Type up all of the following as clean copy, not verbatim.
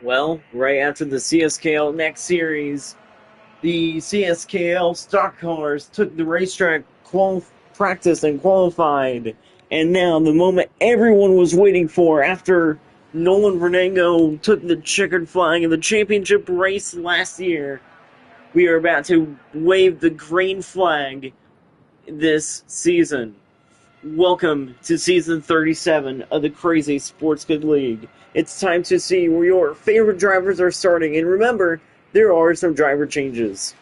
Well, right after the CSKL next series, the CSKL stock cars took the racetrack practice and qualified. And now, the moment everyone was waiting for after Nolan Vernango took the checkered flag in the championship race last year, we are about to wave the green flag this season. Welcome to season 37 of the Crazy Sports Good League. It's time to see where your favorite drivers are starting, and remember, there are some driver changes.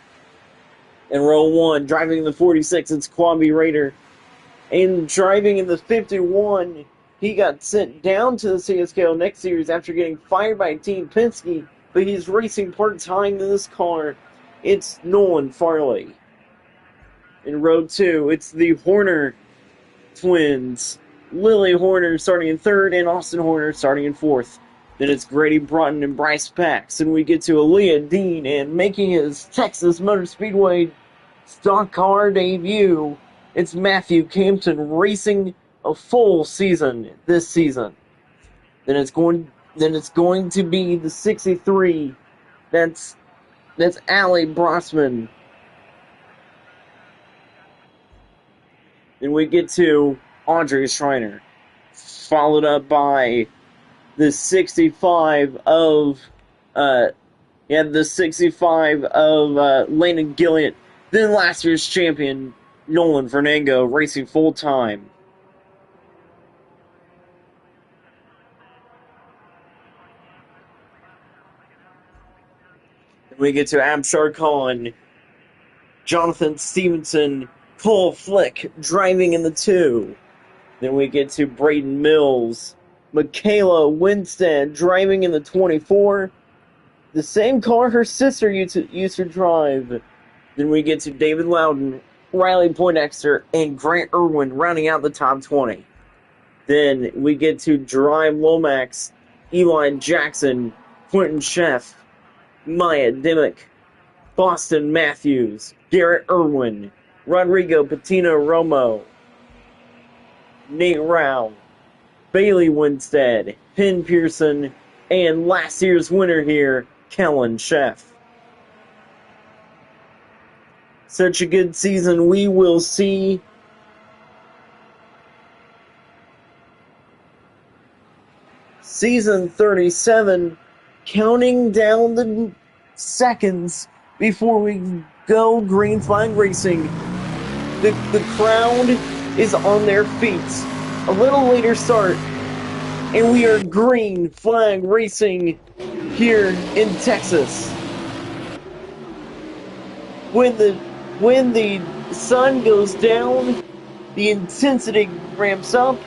In row 1, driving in the 46, it's Kwame Raider. And driving in the 51, he got sent down to the CSKL next series after getting fired by Team Penske, but he's racing part-time in this car. It's Nolan Farley. In row 2, it's the Horner twins. Lily Horner starting in 3rd and Austin Horner starting in 4th. Then it's Grady Broughton and Bryce Pax, and we get to Aaliyah Dean, and making his Texas Motor Speedway stock car debut, it's Matthew Campton racing a full season this season. Then it's going to be the 63. That's Allie Brosman. Then we get to Audrey Schreiner, followed up by the 65 of Landon Gilliant. Then last year's champion Nolan Vernango racing full time. We get to Abshar Khan, Jonathan Stevenson, Cole Flick driving in the 2. Then we get to Braden Mills, Michaela Winstead driving in the 24. The same car her sister used to drive. Then we get to David Loudon, Riley Poindexter, and Grant Irwin rounding out the top 20. Then we get to Drive Lomax, Eli Jackson, Quentin Sheff, Maya Dimmick, Boston Matthews, Garrett Irwin, Rodrigo Patino Romo, Nate Rao, Bailey Winstead, Penn Pearson, and last year's winner here, Kellen Sheff. Such a good season. We will see season 37 counting down the seconds before we go green flag racing. The crowd is on their feet. A little later start, and we are green flag racing here in Texas. When the sun goes down, the intensity ramps up,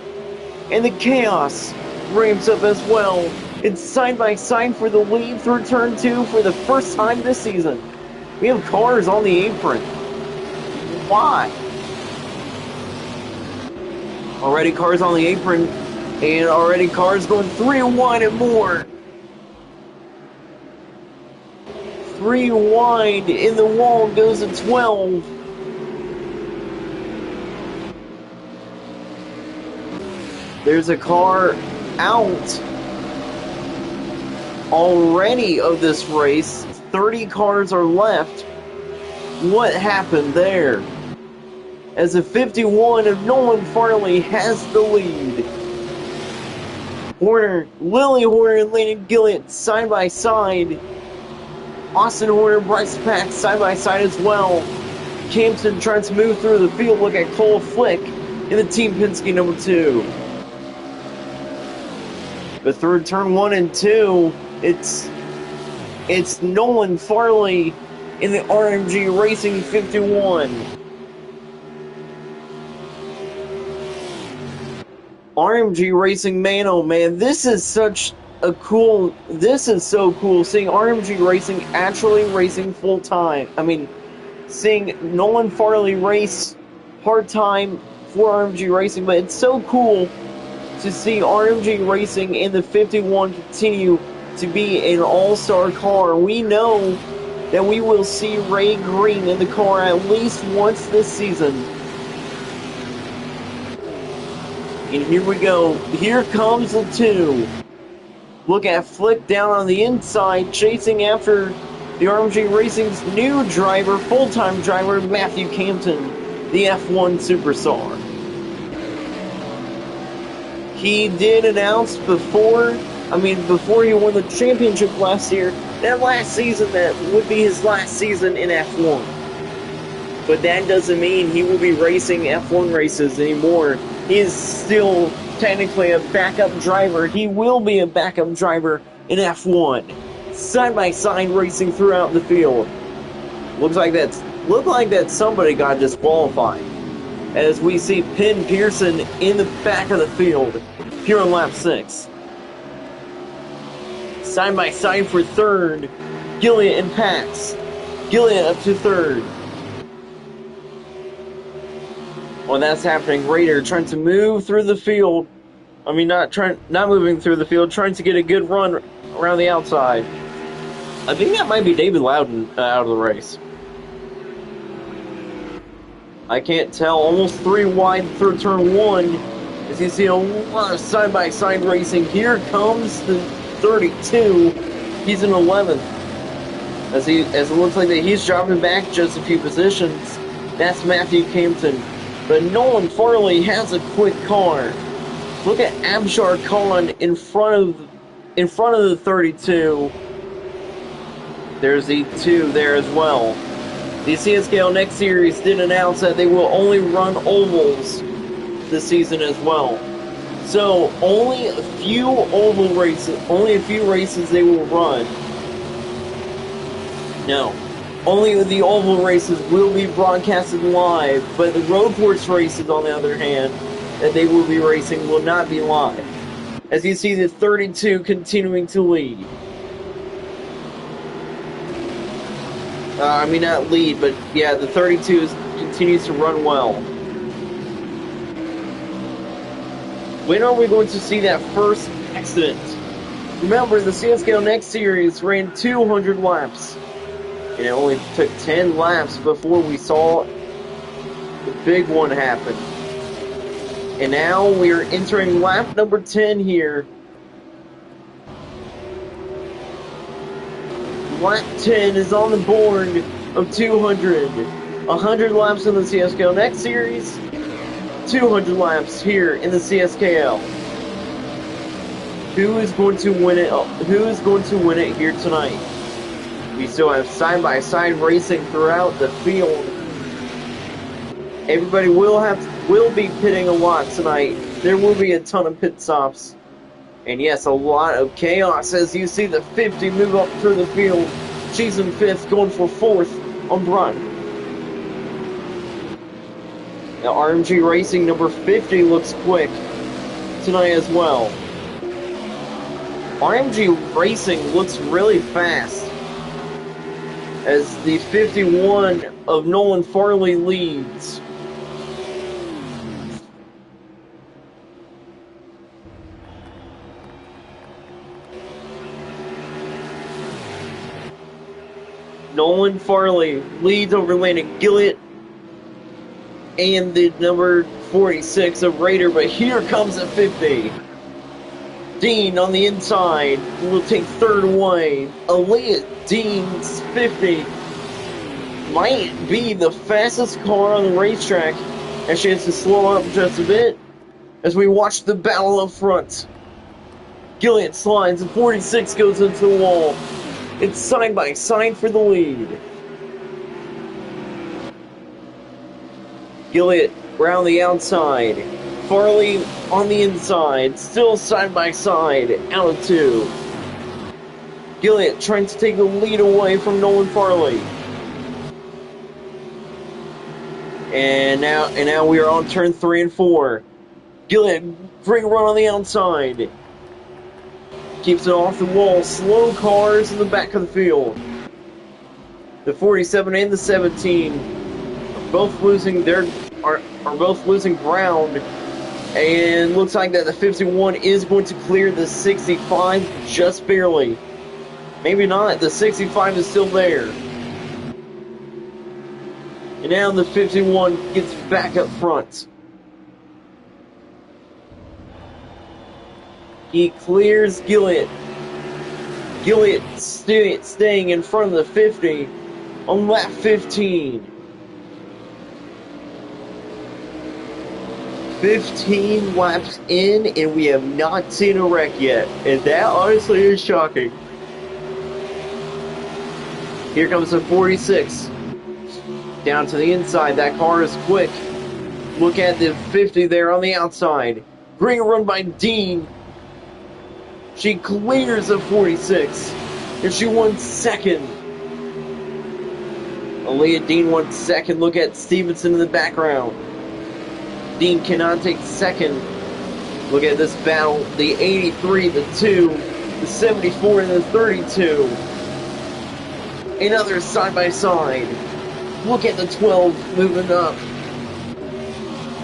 and the chaos ramps up as well. It's side by side for the lead through turn 2 for the first time this season. We have cars on the apron. Why? Already cars on the apron, and already cars going 3 wide and more. 3 wide in the wall goes to 12. There's a car out already of this race. 30 cars are left. What happened there? As a 51 of Nolan Farley has the lead. Lily Horner and Landon Gilliant side by side. Austin Horner, Bryce Pack side by side as well. Campton trying to move through the field. Look at Cole Flick in the Team Penske number 2. But through turn 1 and 2, it's Nolan Farley in the RMG Racing 51. RMG Racing, man, oh man, this is so cool seeing RMG Racing actually racing full time. I mean, seeing Nolan Farley race part time for RMG Racing, but it's so cool to see RMG Racing in the 51 continue to be an all-star car. We know that we will see Ray Green in the car at least once this season. And here we go. Here comes the 2. Look at Flick down on the inside, chasing after the RMG Racing's new driver, full-time driver, Matthew Campton, the F1 superstar. He did announce before he won the championship last year, that last season that would be his last season in F1. But that doesn't mean he will be racing F1 races anymore. He is still technically a backup driver. He will be a backup driver in F1. Side-by-side racing throughout the field. Looked like that somebody got disqualified. As we see Penn Pearson in the back of the field, here on lap 6. Side-by-side for third, Gillian and Pax. Gillian up to third. While that's happening, Raider trying to move through the field. Not moving through the field, trying to get a good run around the outside. I think that might be David Loudon out of the race. I can't tell. Almost 3 wide through turn 1. As you see a lot of side-by-side racing. Here comes the 32. He's in 11th. As it looks like that he's dropping back just a few positions. That's Matthew Campton. But Nolan Farley has a quick car. Look at Abshar Khan in front of the 32. There's the 2 there as well. The CSKL Next Series did announce that they will only run ovals this season as well. So only a few races they will run. No. Only the oval races will be broadcasted live, but the road course races, on the other hand, that they will be racing will not be live. As you see the 32 continuing to lead. Not lead, but yeah, the 32 continues to run well. When are we going to see that first accident? Remember, the CSKL Next Series ran 200 laps. And it only took 10 laps before we saw the big one happen. And now we're entering lap number 10 here. Lap 10 is on the board of 200. 100 laps in the CSKL Next Series. 200 laps here in the CSKL. Who is going to win it? Who is going to win it here tonight? We still have side-by-side racing throughout the field. Everybody will be pitting a lot tonight. There will be a ton of pit stops. And yes, a lot of chaos as you see the 50 move up through the field. She's in 5th, going for 4th on run. Now RMG Racing number 50 looks quick tonight as well. RMG Racing looks really fast. As the 51 of Nolan Farley leads. Nolan Farley leads over Landon Gillett and the number 46 of Raider, but here comes the 50. Dean on the inside will take third away. Aaliyah Dean's 50 might be the fastest car on the racetrack, and she has to slow up just a bit as we watch the battle up front. Gillian slides, and 46 goes into the wall. It's side by side for the lead. Gillian around the outside. Farley on the inside, still side by side, out of 2. Gillian trying to take the lead away from Nolan Farley. And now we are on turn 3 and 4. Gillian, great run on the outside. Keeps it off the wall. Slow cars in the back of the field. The 47 and the 17 are both losing ground. And looks like that the 51 is going to clear the 65 just barely. Maybe not. The 65 is still there. And now the 51 gets back up front. He clears Gillett. Gilliat staying in front of the 50 on lap 15. 15 laps in, and we have not seen a wreck yet. And that honestly is shocking. Here comes the 46. Down to the inside. That car is quick. Look at the 50 there on the outside. Great run by Dean. She clears the 46. And she won second. Aaliyah Dean won second. Look at Stevenson in the background. Dean cannot take second. Look at this battle. The 83, the 2, the 74, and the 32. Another side by side. Look at the 12 moving up.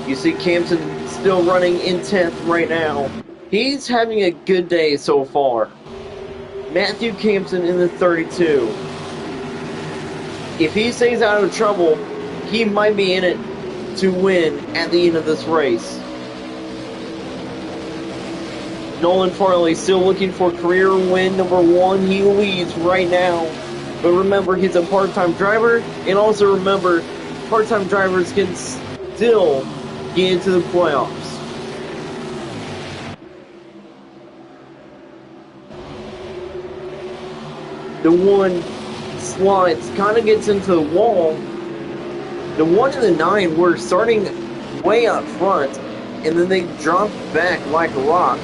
You see Campton still running in 10th right now. He's having a good day so far. Matthew Campton in the 32. If he stays out of trouble, he might be in it to win at the end of this race. Nolan Farley still looking for career win number 1. He leads right now. But remember, he's a part-time driver. And also remember, part-time drivers can still get into the playoffs. The 1 slides, kind of gets into the wall. The 1 and the 9 were starting way up front, and then they dropped back like a rock.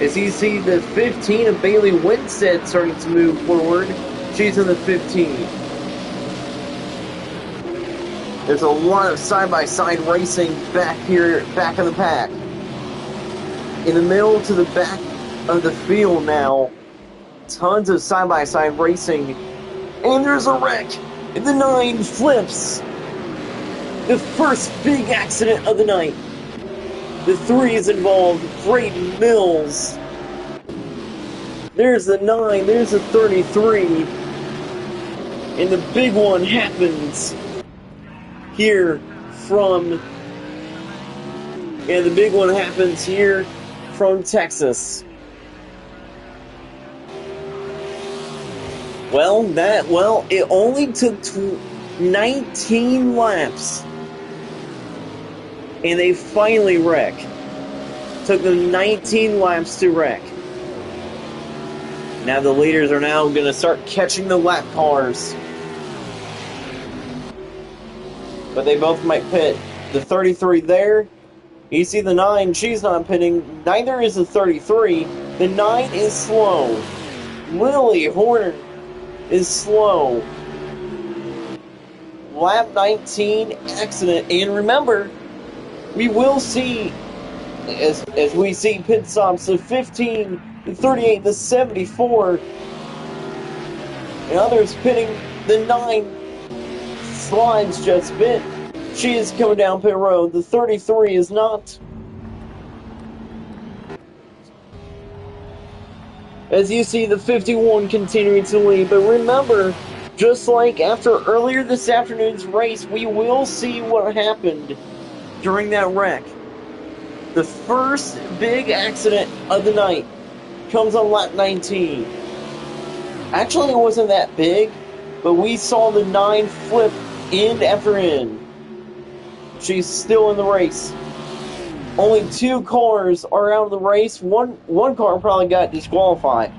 As you see the 15 of Bailey Winstead starting to move forward, she's in the 15. There's a lot of side-by-side racing back here, back of the pack. In the middle to the back of the field now, tons of side-by-side racing, and there's a wreck, and the 9 flips. The first big accident of the night. The 3 is involved. Brayden Mills. There's the 9. There's the 33. And the big one happens here from... And the big one happens here from Texas. It only took 19 laps. And they finally wreck. Took them 19 laps to wreck. Now the leaders are now going to start catching the lap cars. But they both might pit. The 33 there. You see the 9, she's not pitting. Neither is the 33. The 9 is slow. Lily Horner is slow. Lap 19 accident. And remember, we will see, as we see pit stops, the 15, the 38, the 74, and others pitting. The 9 slides just bit. She is coming down pit road. The 33 is not. As you see the 51 continuing to lead. But remember, just like after earlier this afternoon's race, we will see what happened during that wreck. The first big accident of the night comes on lap 19. Actually, it wasn't that big, but we saw the 9 flip end after end. She's still in the race. Only 2 cars are out of the race. One car probably got disqualified.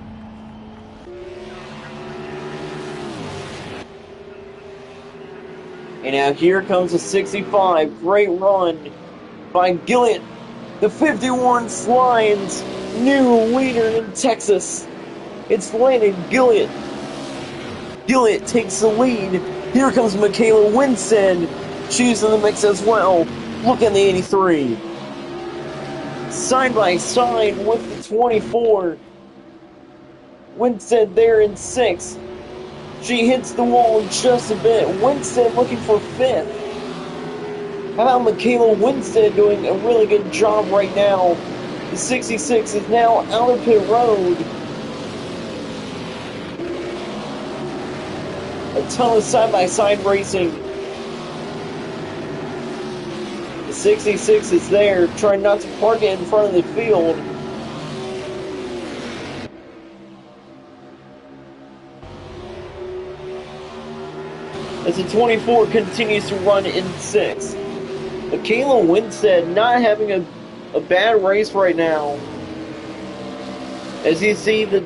And now here comes the 65. Great run by Gilliat. The 51 slides. New leader in Texas. It's Landon Gilliat. Gilliat takes the lead. Here comes Michaela Winstead. She's in the mix as well. Look at the 83. Side by side with the 24. Winstead there in 6th. She hits the wall just a bit. Winstead looking for 5th. How about Michaela Winstead doing a really good job right now? The 66 is now out of pit road. A ton of side-by-side racing. The 66 is there, trying not to park it in front of the field. as the 24 continues to run in 6th. Michaela Winstead not having a bad race right now. As you see the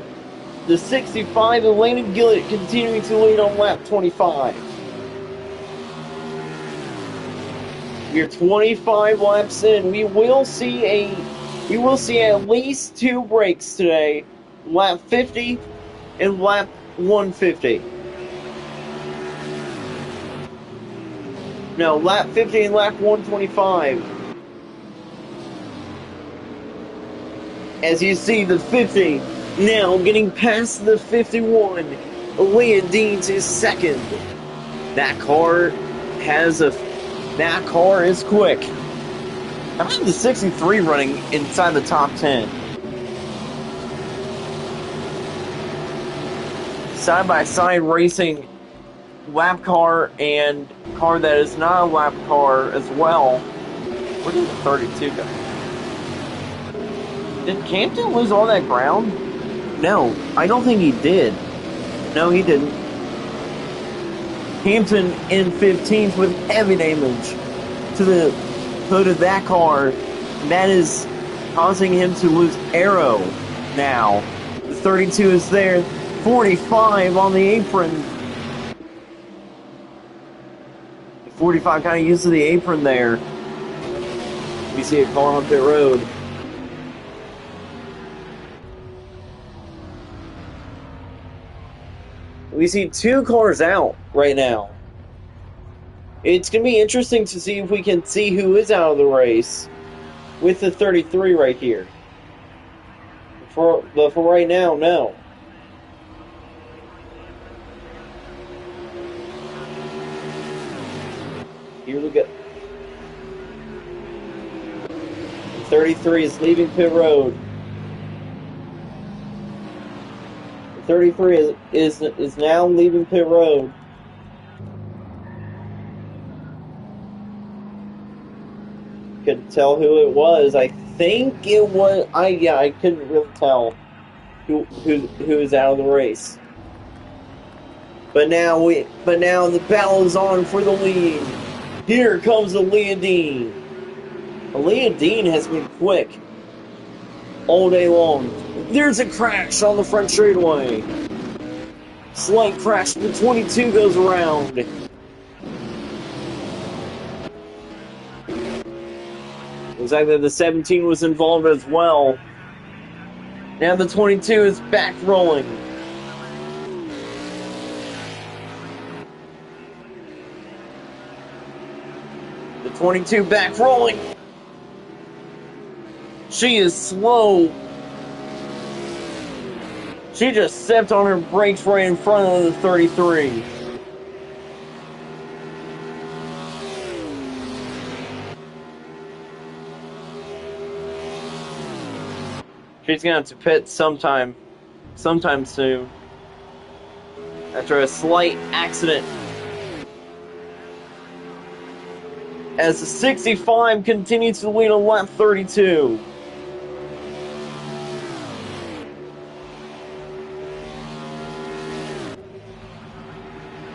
65, Elena Gillett continuing to lead on lap 25. We're 25 laps in. We will see at least 2 breaks today. Lap 50 and lap 150. No, lap 50 and lap 125. As you see the 50 now getting past the 51. Aaliyah Deans is second. That car is quick. How about the 63 running inside the top 10? Side-by-side racing, lap car and car that is not a lap car as well. Where did the 32 go? Did Campton lose all that ground? No, I don't think he did. No, he didn't. Hampton in 15th with heavy damage to the hood of that car. That is causing him to lose aero now. The 32 is there. 45 on the apron. The 45 kind of used to the apron there. We see a car on pit road. We see 2 cars out right now. It's going to be interesting to see if we can see who is out of the race with the 33 right here. But for right now, no. Here we go. 33 is leaving pit road. 33 is now leaving pit road. Couldn't tell who it was. I think it was. I couldn't really tell who is out of the race. But now the battle is on for the lead. Here comes Aaliyah Dean. Aaliyah Dean has been quick all day long. There's a crash on the front straightaway. Slight crash. The 22 goes around. Looks like that the 17 was involved as well. Now the 22 is back rolling. The 22 back rolling. She is slow. She just stepped on her brakes right in front of the 33. She's gonna have to pit sometime soon. After a slight accident. As the 65 continues to lead on lap 32.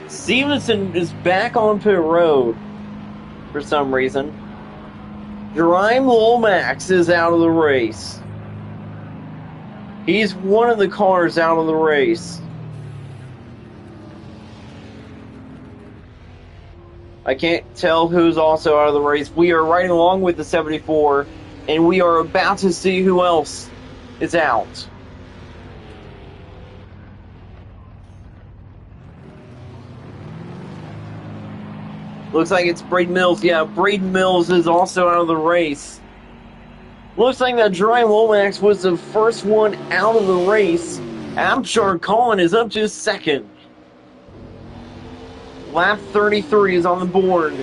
Stevenson is back on pit road for some reason. Jerime Lomax is out of the race. He's one of the cars out of the race. I can't tell who's also out of the race. We are riding along with the 74, and we are about to see who else is out. Looks like it's Braden Mills. Yeah, Braden Mills is also out of the race. Looks like that Jerime Lomax was the first one out of the race. Abshar Collin is up to second. Lap 33 is on the board.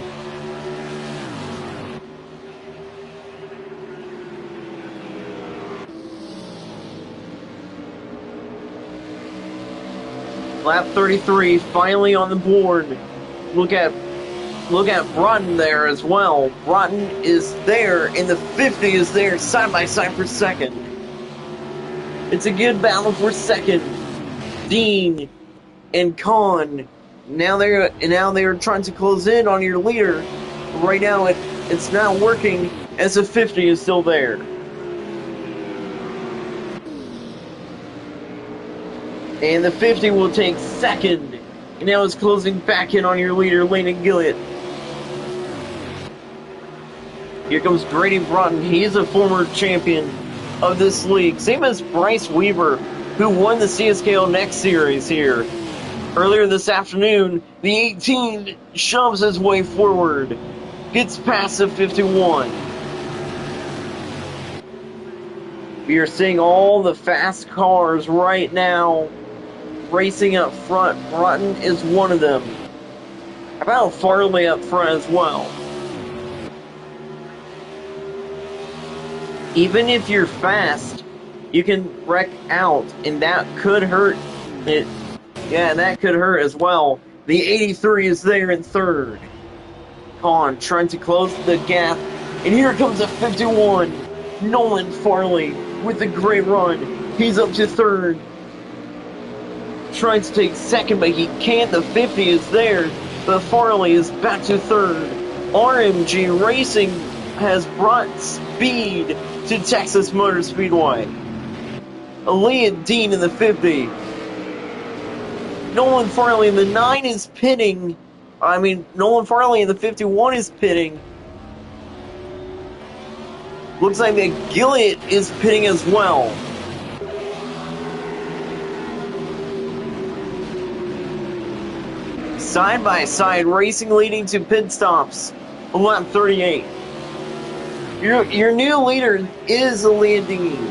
Lap 33 finally on the board. Look at Broughton there as well. Broughton is there, and the 50 is there side by side for second. It's a good battle for second. Dean and Kahn Now they're trying to close in on your leader. Right now it's not working as the 50 is still there. And the 50 will take second. And now it's closing back in on your leader, Landon Gillett. Here comes Grady Broughton. He's a former champion of this league. Same as Bryce Weaver, who won the CSKL Next Series here. Earlier this afternoon, the 18 shoves his way forward. Gets past the 51. We are seeing all the fast cars right now racing up front. Broughton is one of them. How about Farley up front as well? Even if you're fast, you can wreck out, and that could hurt it. Yeah, that could hurt as well. The 83 is there in third. Kahn trying to close the gap, and here comes a 51. Nolan Farley with a great run. He's up to third. Trying to take second, but he can't. The 50 is there, but Farley is back to third. RMG Racing has brought speed to Texas Motor Speedway. Aaliyah Dean in the 50. Nolan Farley in the 9 is pitting. Nolan Farley in the 51 is pitting. Looks like that Gillett is pitting as well. Side by side racing leading to pit stops. Lap 38. Your new leader is Aaliyah Dean.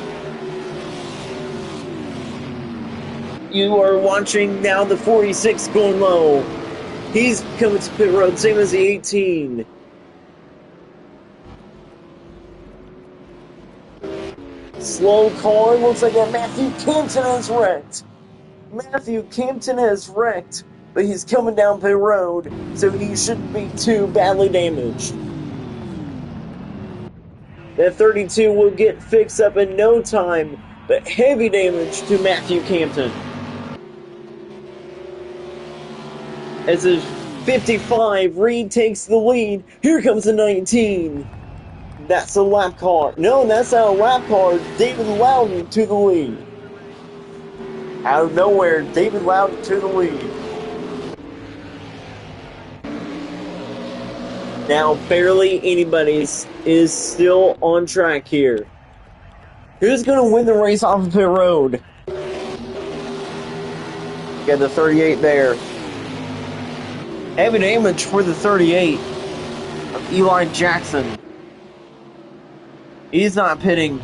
You are watching now the 46 going low. He's coming to pit road, same as the 18. Slow car, looks like that Matthew Campton has wrecked. Matthew Campton has wrecked, but he's coming down pit road, so he shouldn't be too badly damaged. That 32 will get fixed up in no time, but heavy damage to Matthew Campton. As a 55, Reed takes the lead. Here comes the 19. That's a lap car. No, that's not a lap car. David Loudon to the lead. Out of nowhere, David Loudon to the lead. Now, barely anybody is still on track here. Who's going to win the race off of pit road? Got the 38 there. Heavy damage for the 38 of Eli Jackson. He's not pitting.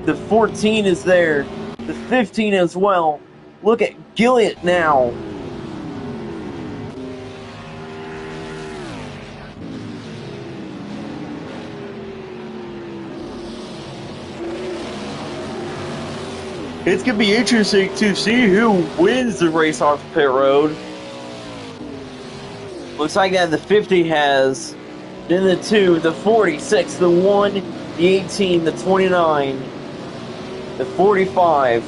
The 14 is there. The 15 as well. Look at Gillett now. It's going to be interesting to see who wins the race off pit road. Looks like that the 50 has, then the 2, the 46, the 1, the 18, the 29, the 45,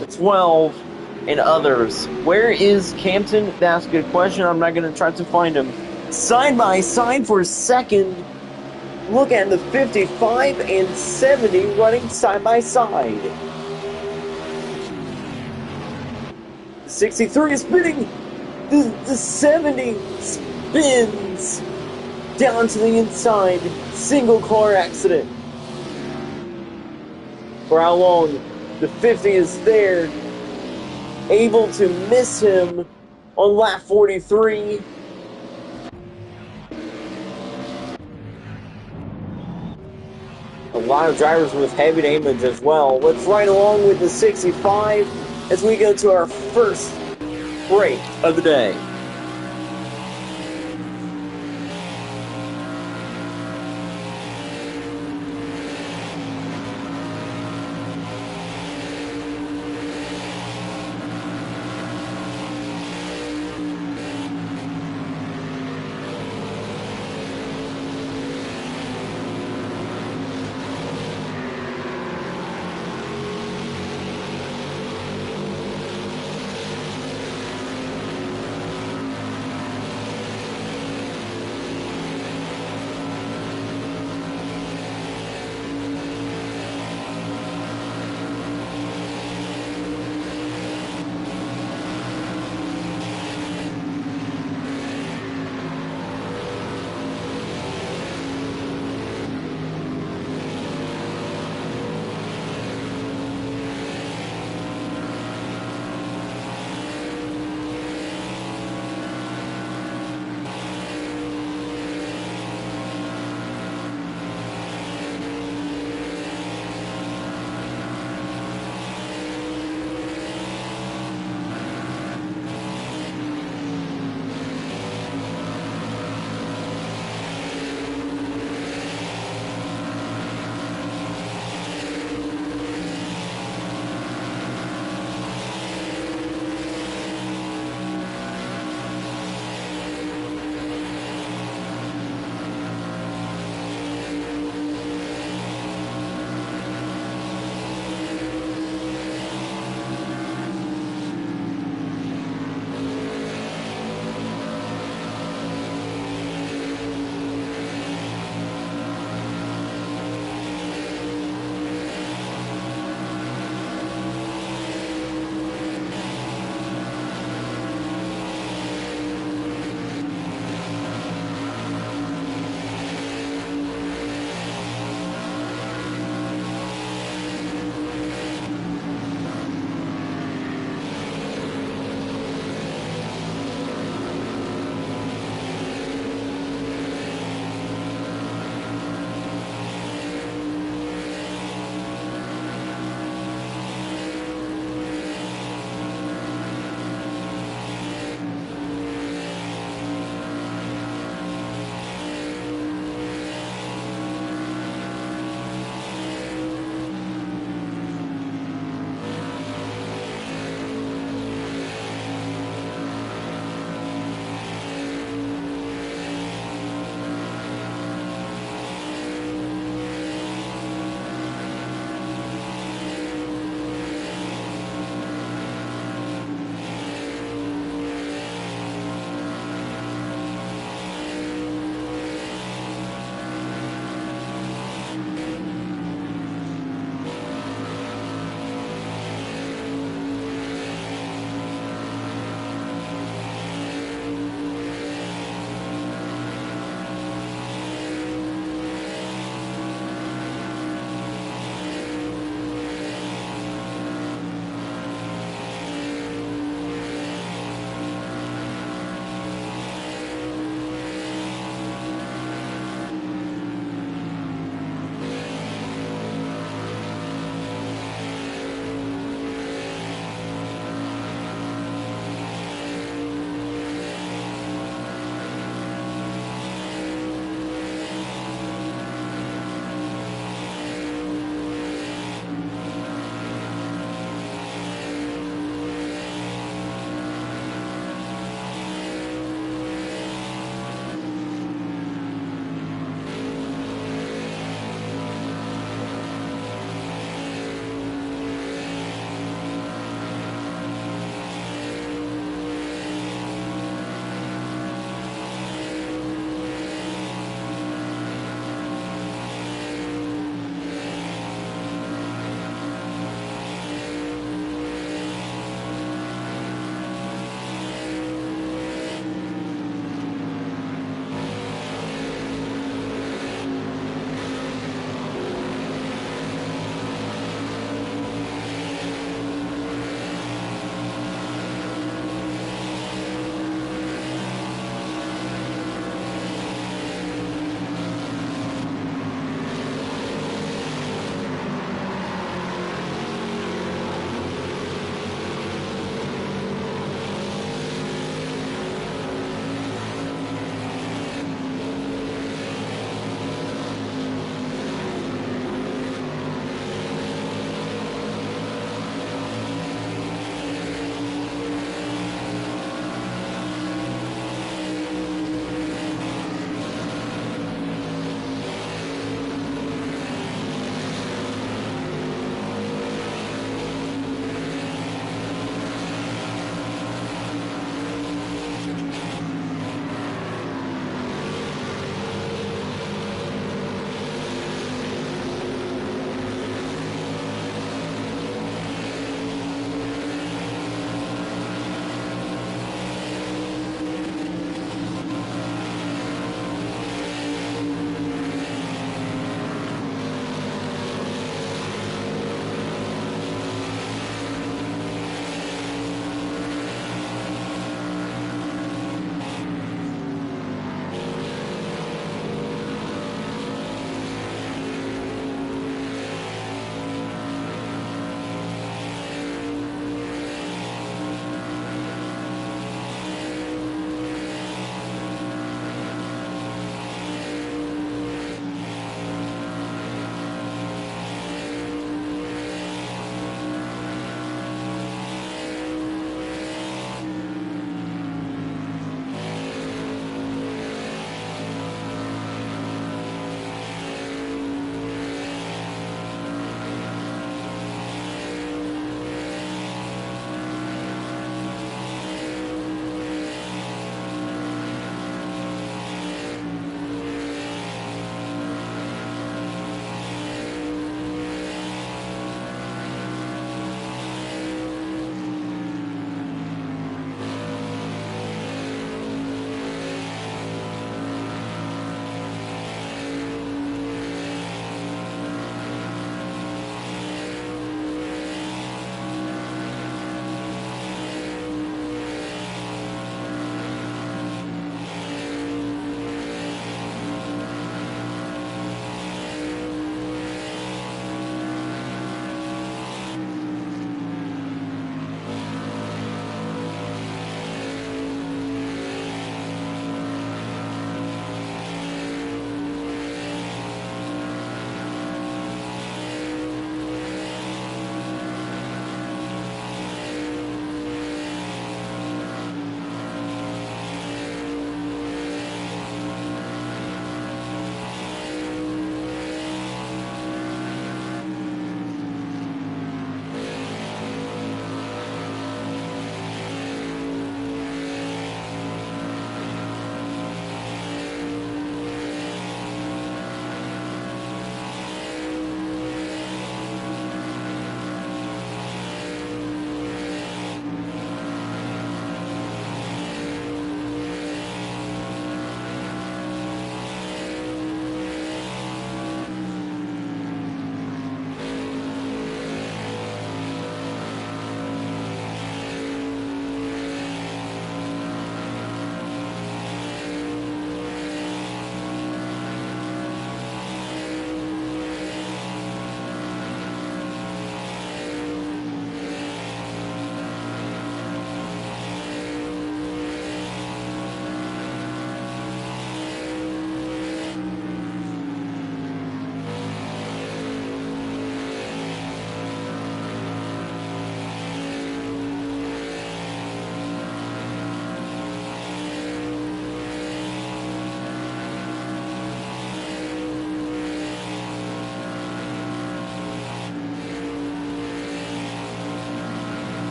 the 12, and others. Where is Campton? That's a good question. I'm not going to try to find him. Side by side for second. Look at the 55 and 70 running side by side. The 63 is spinning. The 70 spins down to the inside. Single car accident. For how long? The 50 is there. Able to miss him on lap 43. A lot of drivers with heavy damage as well. Let's ride along with the 65 as we go to our first break of the day.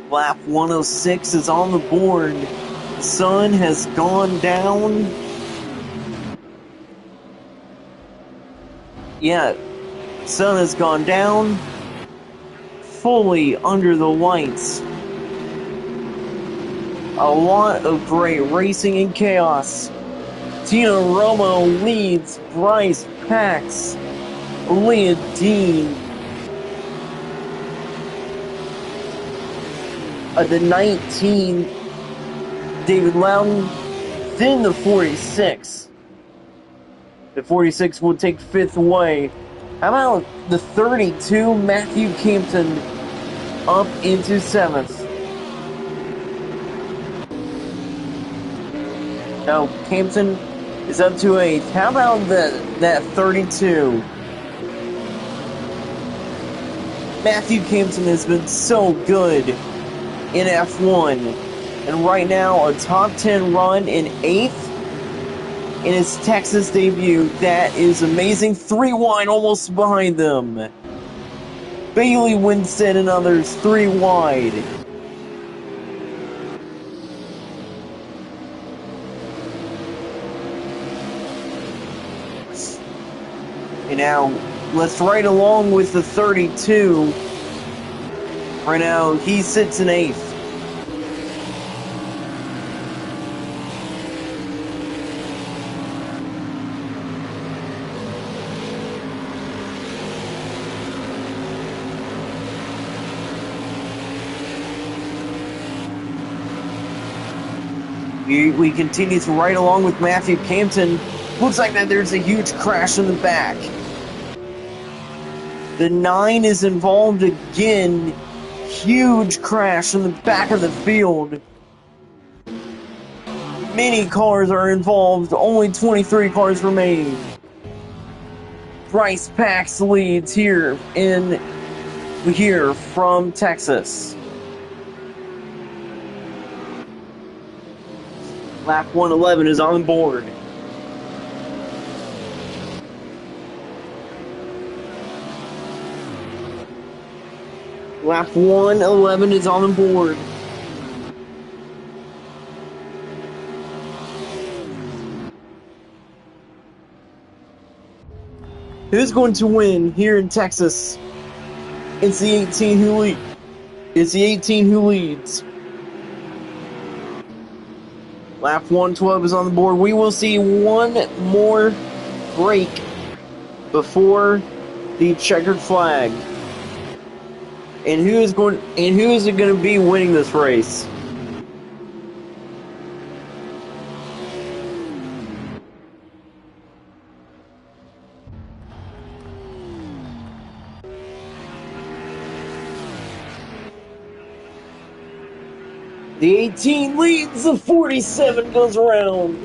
Lap 106 is on the board. The sun has gone down. Yeah, sun has gone down. Fully under the lights. A lot of great racing and chaos. Tino Romo leads Bryce Pax. Leah Dean. The 19, David Loudon. Then the 46. The 46 will take 5th away. How about the 32, Matthew Campton, up into 7th. Now, Campton is up to 8th. How about that 32? Matthew Campton has been so good in F1. And right now, a top 10 run in 8th in his Texas debut. That is amazing. 3 wide, almost behind them. Bailey Winstead and others, 3 wide. And now, let's ride along with the 32. Right now, he sits in 8th. We continue to ride along with Matthew Campton. Looks like that there's a huge crash in the back. The 9 is involved again. Huge crash in the back of the field. Many cars are involved. Only 23 cars remain. Bryce Pax leads here from Texas. Lap 111 is on board. Lap 111 is on board. Who's going to win here in Texas? It's the 18 who leads. Lap 112 is on the board. We will see one more break before the checkered flag. And who is it going to be winning this race? The 18 leads, the 47 goes around.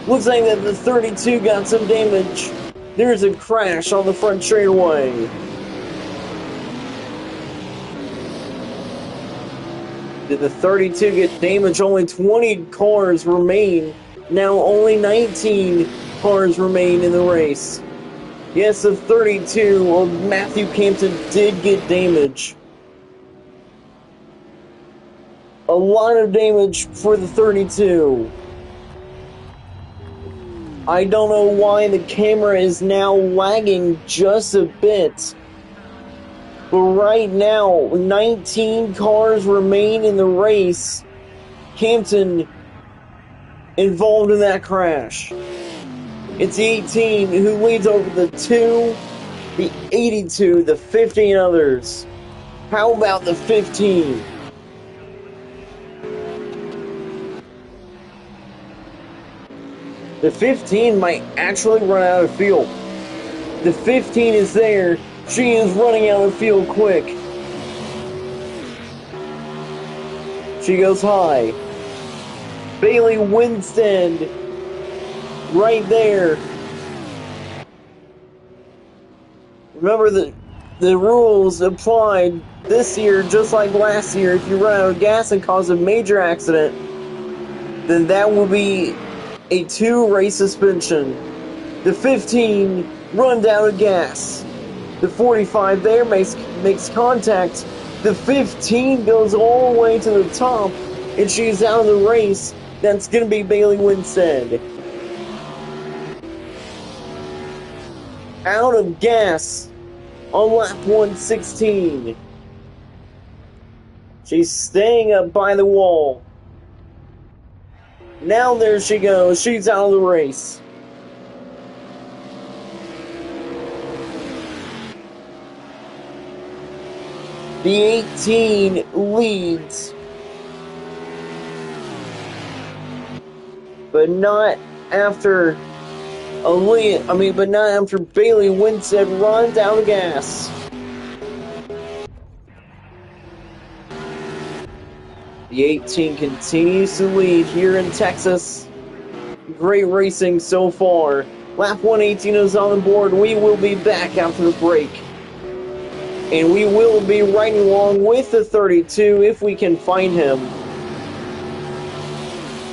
Looks like that the 32 got some damage. There's a crash on the front straightaway. Did the 32 get damaged? Only 20 cars remain. Now only 19 cars remain in the race. Yes, the 32 of Matthew Campton did get damage. A lot of damage for the 32. I don't know why the camera is now lagging just a bit. But right now, 19 cars remain in the race. Campton involved in that crash. It's the 18 who leads over the 2, the 82, the 50 and others. How about the 15? The 15 might actually run out of fuel. The 15 is there. She is running out of fuel quick. She goes high. Bailey Winstead right there. Remember the rules applied this year just like last year. If you run out of gas and cause a major accident, then that will be a 2-race suspension. The 15 runs out of gas. The 45 there makes contact. The 15 goes all the way to the top, and she's out of the race. That's going to be Bailey Winstead. Out of gas on lap 116. She's staying up by the wall. Now there she goes. She's out of the race. The 18 leads. But not after Bailey Winstead runs out of gas. The 18 continues to lead here in Texas. Great racing so far. Lap 118 is on the board. We will be back after the break. And we will be riding along with the 32 if we can find him.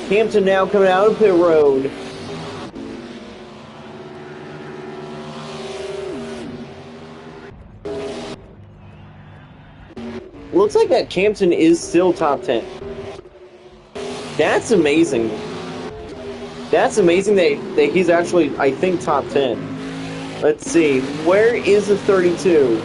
Hampton now coming out of pit road. Looks like that Campton is still top 10. That's amazing. That's amazing that he's actually, I think, top 10. Let's see. Where is the 32?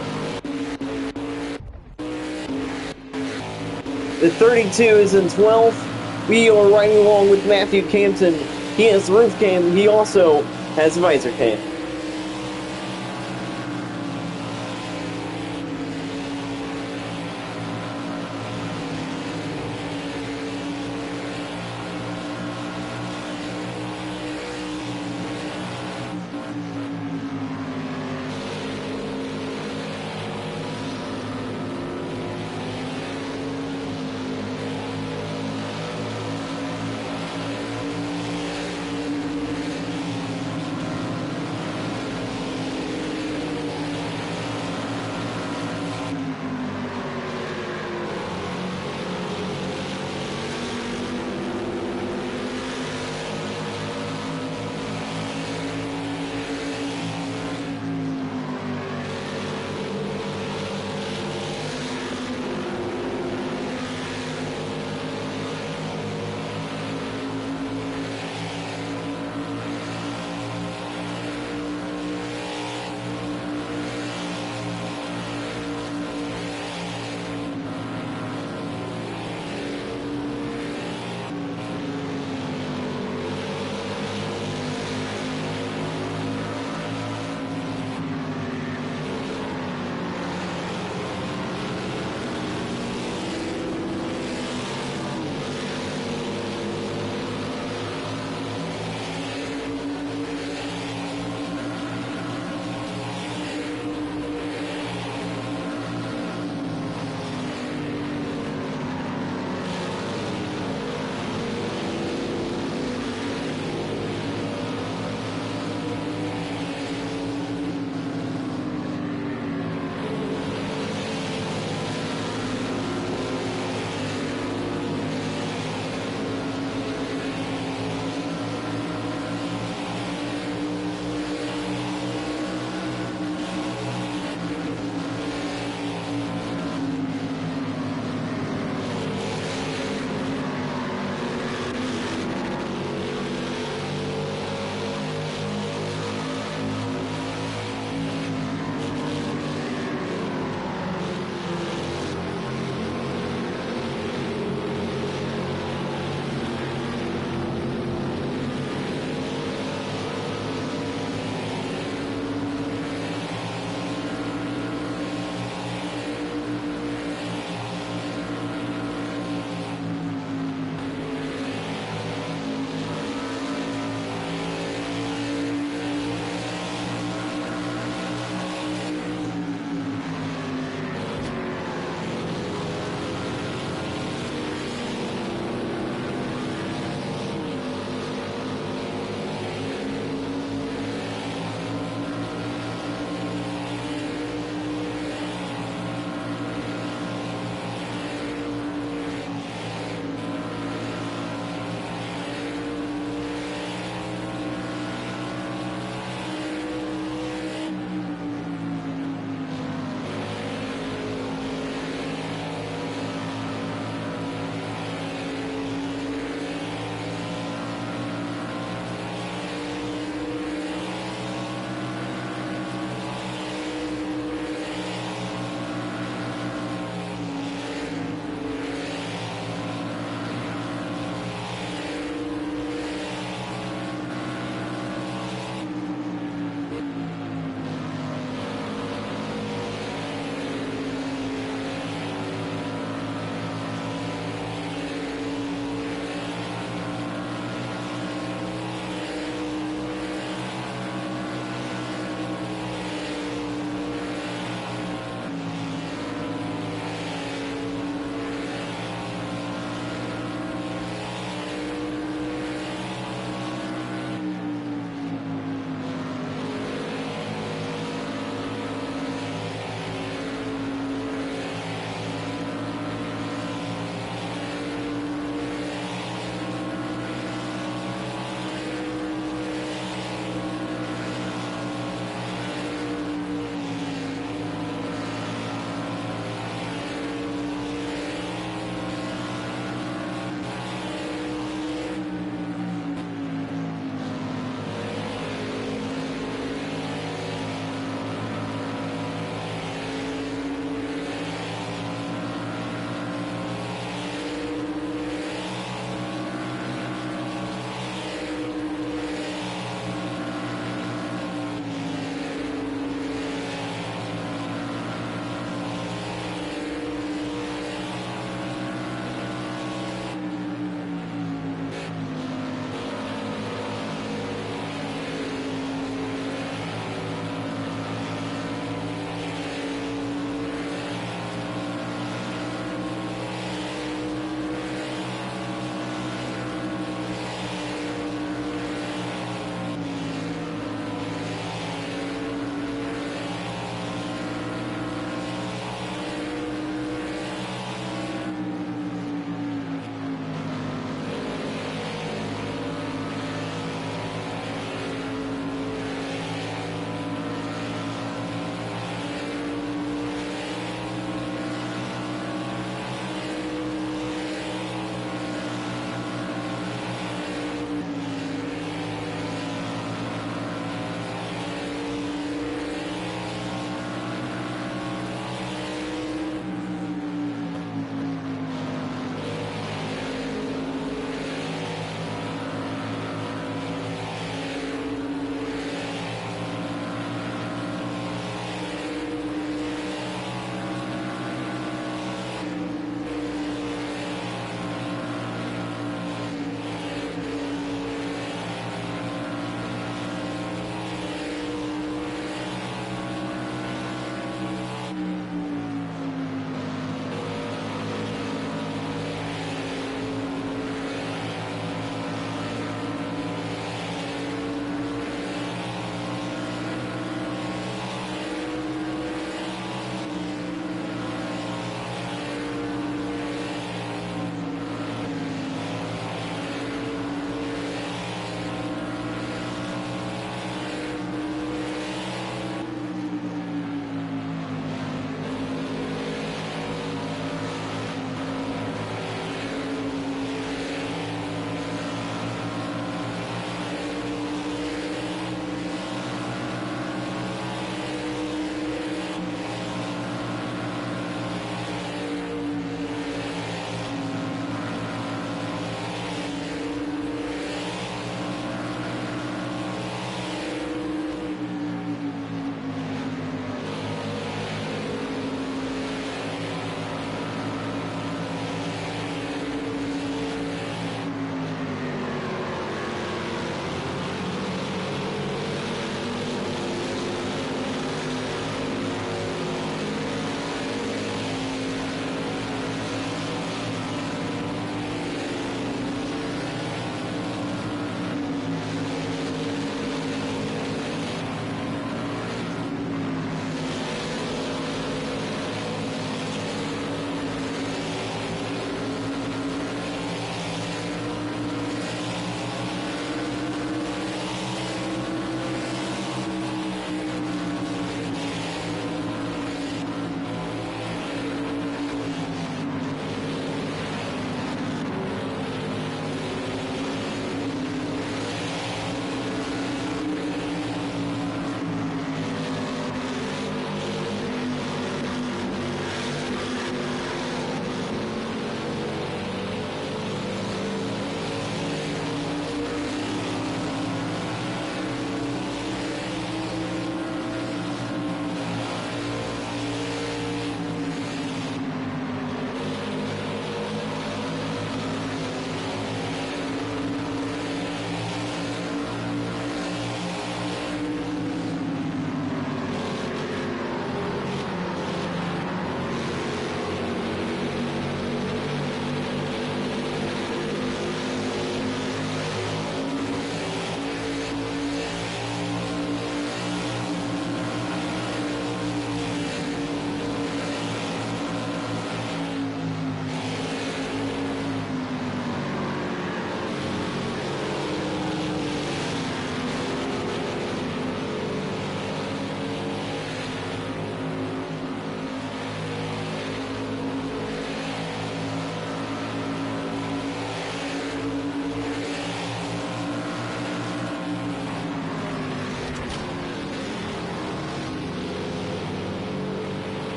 The 32 is in 12th. We are riding along with Matthew Campton. He has roof cam. He also has visor cam.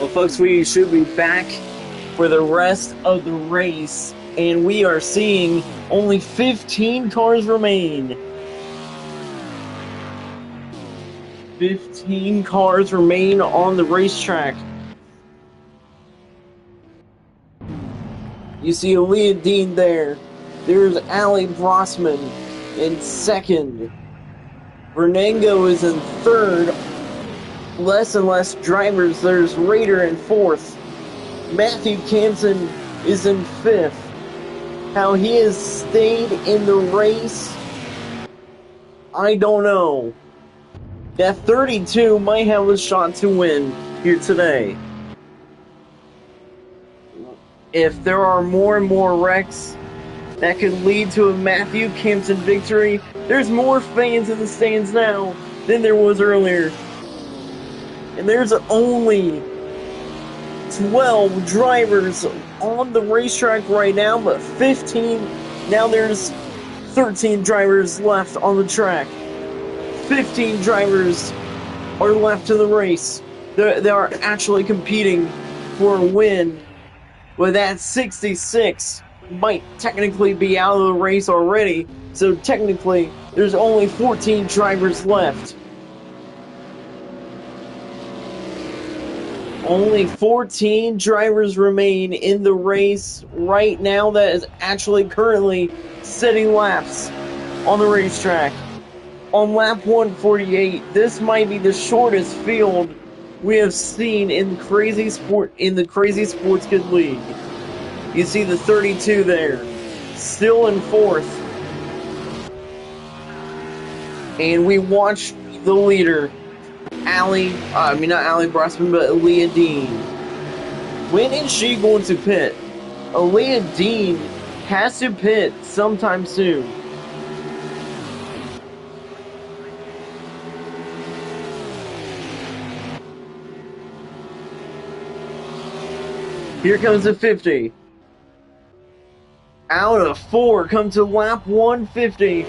Well, folks, we should be back for the rest of the race, and we are seeing only 15 cars remain. 15 cars remain on the racetrack. You see Aaliyah Dean there. There's Ali Brossman in second. Vernango is in third. Less and less drivers. There's Rader in fourth. Matthew Campson is in fifth. How he has stayed in the race, I don't know. That 32 might have a shot to win here today. If there are more and more wrecks that could lead to a Matthew Campson victory, there's more fans in the stands now than there was earlier. And there's only 12 drivers on the racetrack right now, but 15. Now there's 13 drivers left on the track. 15 drivers are left in the race. They are actually competing for a win. But that 66 might technically be out of the race already. So technically, there's only 14 drivers left. Only 14 drivers remain in the race right now that is actually currently setting laps on the racetrack. On lap 148, this might be the shortest field we have seen in the Crazy Sports Kid League. You see the 32 there, still in fourth. And we watch the leader, not Ali Brossman, but Aaliyah Dean. When is she going to pit? Aaliyah Dean has to pit sometime soon. Here comes the 50. Out of 4, come to lap 150.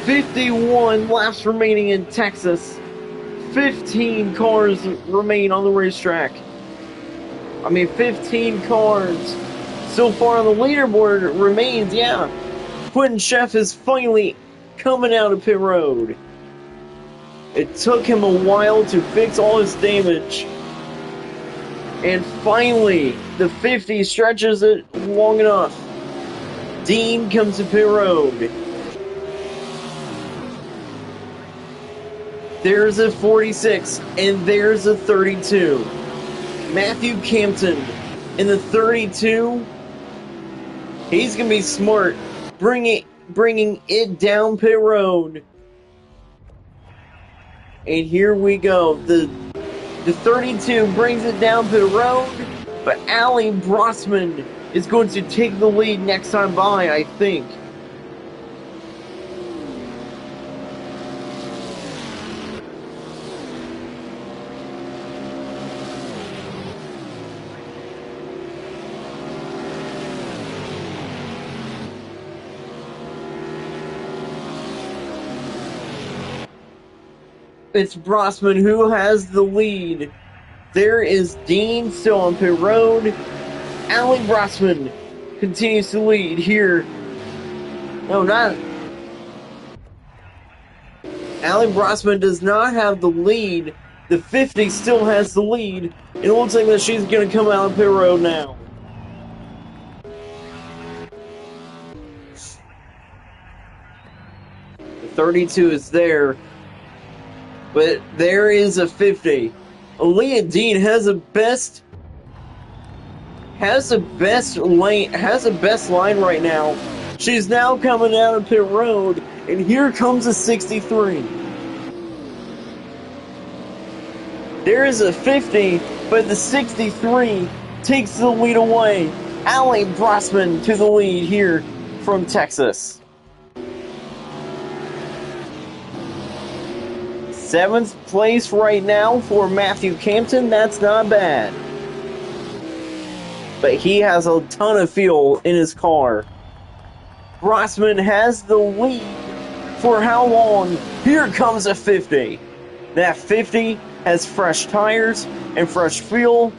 51 laps remaining in Texas. 15 cars remain on the racetrack. 15 cars so far on the leaderboard remains, yeah. Quentin Chef is finally coming out of pit road. It took him a while to fix all his damage. And finally, the 50 stretches it long enough. Dean comes to pit road. There's a 46, and there's a 32. Matthew Campton in the 32. He's going to be smart, bringing it down pit road. And here we go. The 32 brings it down pit road, but Ali Brossman is going to take the lead next time by, I think. It's Brossman who has the lead. There is Dean still on pit road. Ali Brossman continues to lead here. No, not. Ali Brossman does not have the lead. The 50 still has the lead. It looks like that she's going to come out on pit road now. The 32 is there. But there is a 50. Aaliyah Dean has the best line right now. She's now coming out of pit road, and here comes a 63. There is a 50, but the 63 takes the lead away. Ali Brossman to the lead here from Texas. 7th place right now for Matthew Campton. That's not bad. But he has a ton of fuel in his car. Brossman has the lead for how long? Here comes a 50. That 50 has fresh tires and fresh fuel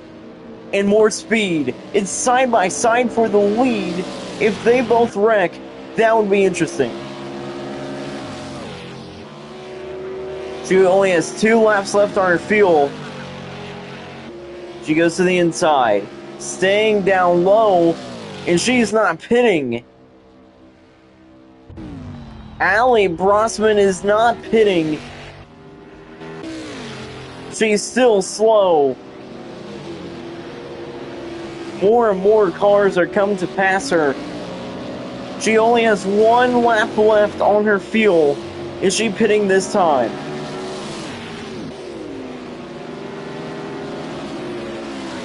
and more speed. It's side by side for the lead. If they both wreck, that would be interesting. She only has 2 laps left on her fuel. She goes to the inside, staying down low, and she's not pitting. Allie Brosman is not pitting. She's still slow. More and more cars are coming to pass her. She only has 1 lap left on her fuel. Is she pitting this time?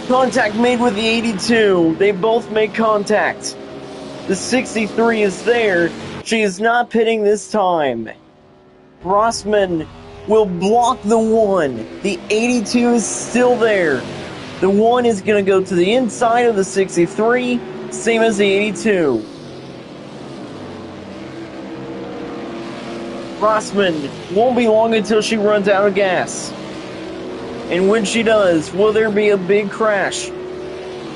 Contact made with the 82. They both make contact. The 63 is there. She is not pitting this time. Brosman will block the 1. The 82 is still there. The 1 is going to go to the inside of the 63, same as the 82. Brosman won't be long until she runs out of gas. And when she does, will there be a big crash?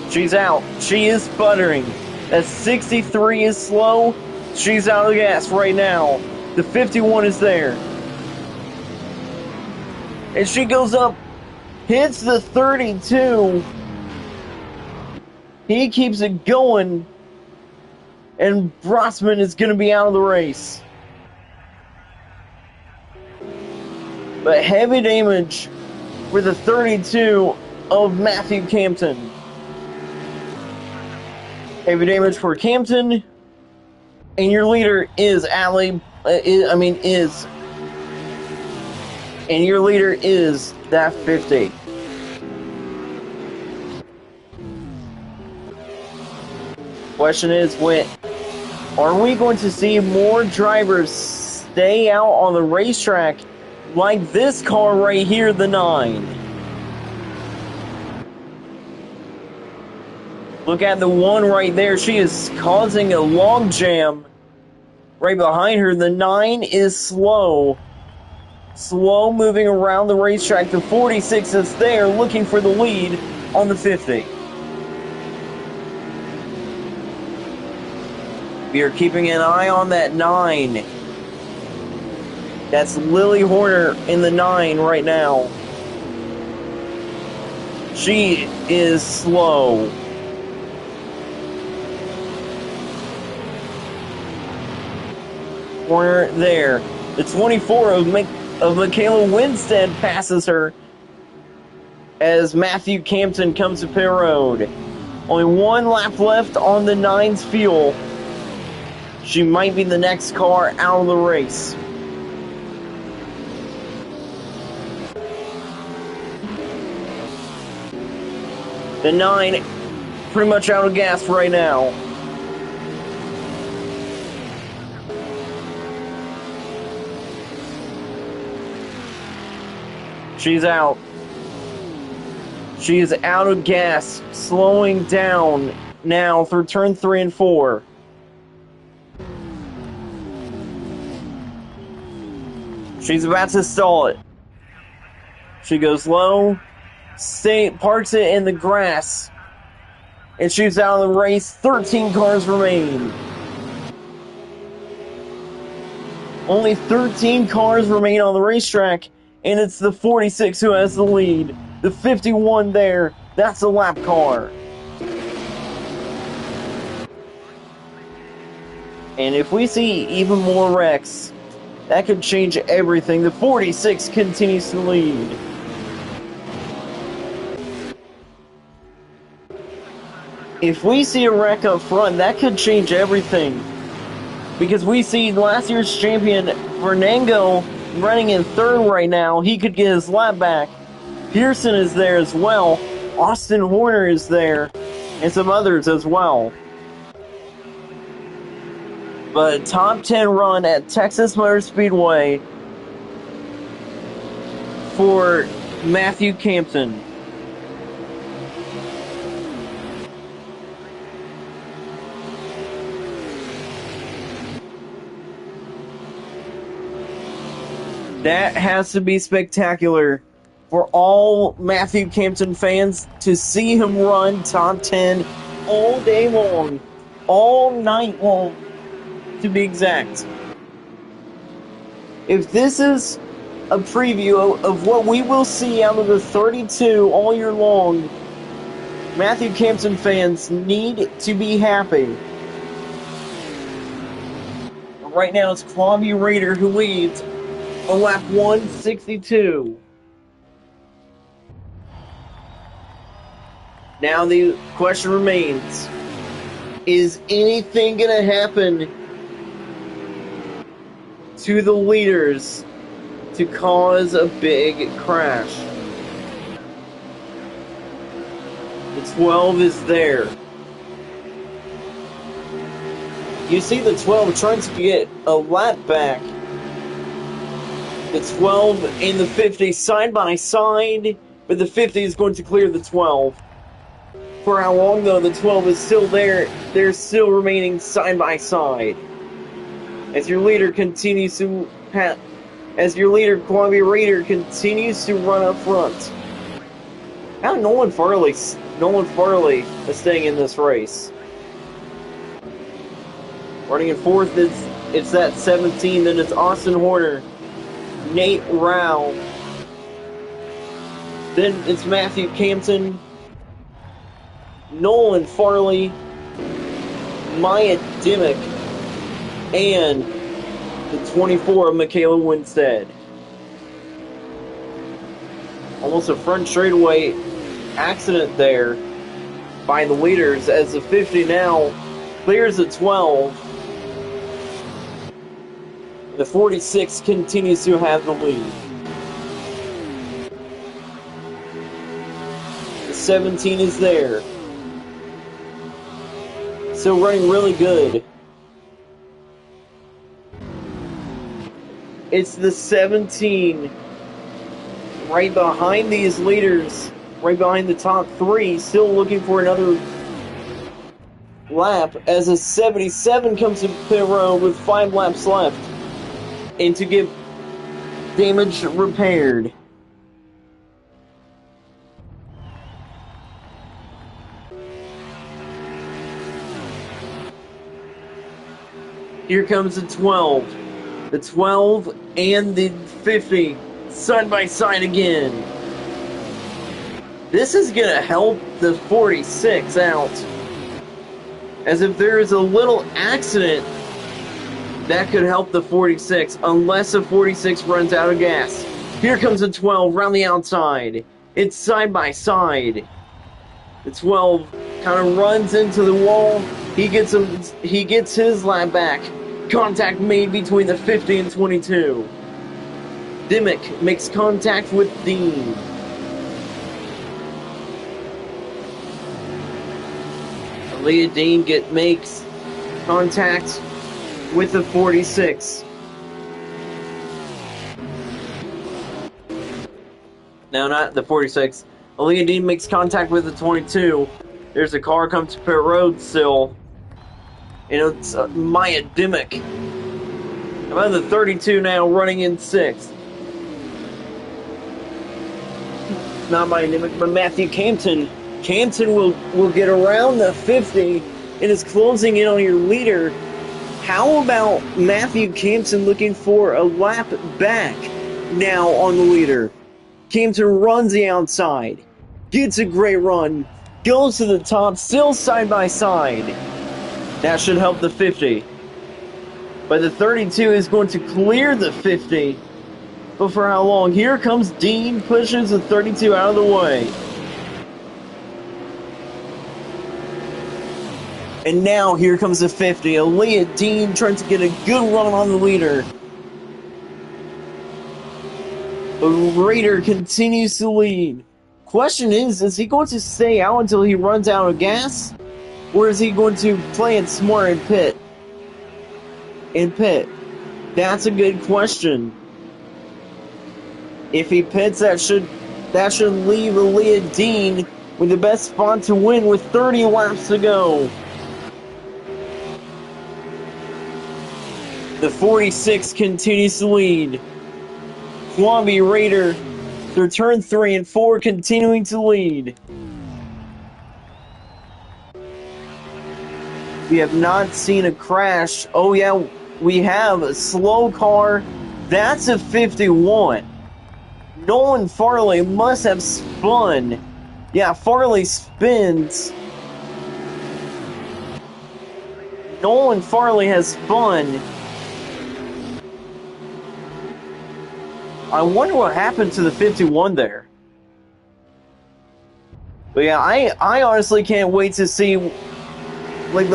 She's out. She is sputtering. That 63 is slow. She's out of gas right now. The 51 is there. And she goes up, hits the 32. He keeps it going. And Brosman is going to be out of the race. But heavy damage for the 32 of Matthew Campton. Heavy damage for Campton. And your leader is And your leader is that 50. Question is, are we going to see more drivers stay out on the racetrack like this car right here, the 9? Look at the 1 right there. She is causing a log jam right behind her. The 9 is slow. Slow moving around the racetrack. The 46 is there looking for the lead on the 50. We are keeping an eye on that 9. That's Lily Horner in the 9 right now. She is slow. Horner there. The 24 of Michaela Winstead passes her as Matthew Campton comes to pit road. Only 1 lap left on the 9's fuel. She might be the next car out of the race. The 9 pretty much out of gas right now. She's out. She is out of gas, slowing down now through turn 3 and 4. She's about to stall it. She goes low, parks it in the grass, and she's out of the race. 13 cars remain. Only 13 cars remain on the racetrack, and it's the 46 who has the lead. The 51 there, that's a lap car. And if we see even more wrecks, that could change everything. The 46 continues to lead. If we see a wreck up front, that could change everything. Because we see last year's champion, Fernando, running in 3rd right now. He could get his lap back. Pearson is there as well. Austin Horner is there. And some others as well. But top 10 run at Texas Motor Speedway for Matthew Campton. That has to be spectacular for all Matthew Campton fans to see him run top 10 all day long, all night long, to be exact. If this is a preview of what we will see out of the 32 all year long, Matthew Campton fans need to be happy. Right now it's Columbia Raider who leads on lap 162. Now the question remains, is anything going to happen to the leaders to cause a big crash? The 12 is there. You see the 12 trying to get a lap back. The 12 and the 50 side by side, but the 50 is going to clear the 12. For how long, though, the 12 is still there. They're still remaining side by side. As your leader continues to Columbia Raider continues to run up front. How Nolan Farley is staying in this race. Running in fourth, it's that 17. Then it's Austin Horner, Nate Rao. Then it's Matthew Campton, Nolan Farley, Maya Dimmick, and the 24 of Michaela Winstead. Almost a front straightaway accident there by the leaders as the 50 now clears the 12. The 46 continues to have the lead. The 17 is there. Still running really good. It's the 17 right behind these leaders, right behind the top three, still looking for another lap as a 77 comes to pit road with 5 laps left and to get damage repaired. Here comes the 12. The 12 and the 50 side by side again. This is going to help the 46 out. As if there is a little accident, that could help the 46, unless the 46 runs out of gas. Here comes the 12 around the outside. It's side by side. The 12 kind of runs into the wall. He gets his lap back. Contact made between the 50 and 22. Dimmick makes contact with Dean. Aaliyah Dean makes contact with the 46. No, not the 46. Aaliyah Dean makes contact with the 22. There's a car comes to pit road still. And it's Maya Dimmick. How about the 32 now running in 6th? Not Maya Dimmick, but Matthew Campton. Campton will get around the 50 and is closing in on your leader. How about Matthew Campton looking for a lap back now on the leader? Campton runs the outside, gets a great run, goes to the top, still side by side. That should help the 50. But the 32 is going to clear the 50. But for how long? Here comes Dean, pushes the 32 out of the way. And now here comes the 50. Aaliyah Dean trying to get a good run on the leader. The Raider continues to lead. Question is he going to stay out until he runs out of gas? Or is he going to play it smart and pit? That's a good question. If he pits, that should leave Aaliyah Dean with the best spot to win with 30 laps to go. The 46 continues to lead. Columbia Raider through turn 3 and 4, continuing to lead. We have not seen a crash. Oh yeah, we have a slow car. That's a 51. Nolan Farley must have spun. Yeah, Farley spins. Nolan Farley has spun. I wonder what happened to the 51 there. But yeah, I honestly can't wait to see, like,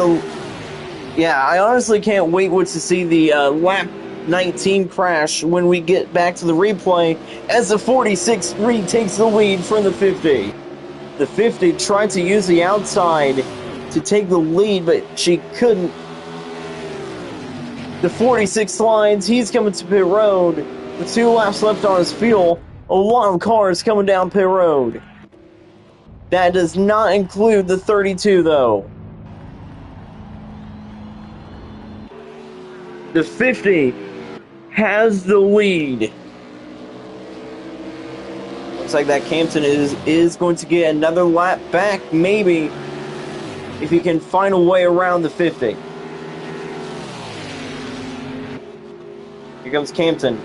I honestly can't wait to see the lap 19 crash when we get back to the replay as the 46 retakes the lead from the 50. The 50 tried to use the outside to take the lead, but she couldn't. The 46 slides, he's coming to pit road. With 2 laps left on his fuel, a lot of cars coming down pit road. That does not include the 32 though. The 50 has the lead. Looks like that Campton is going to get another lap back, maybe, if he can find a way around the 50. Here comes Campton.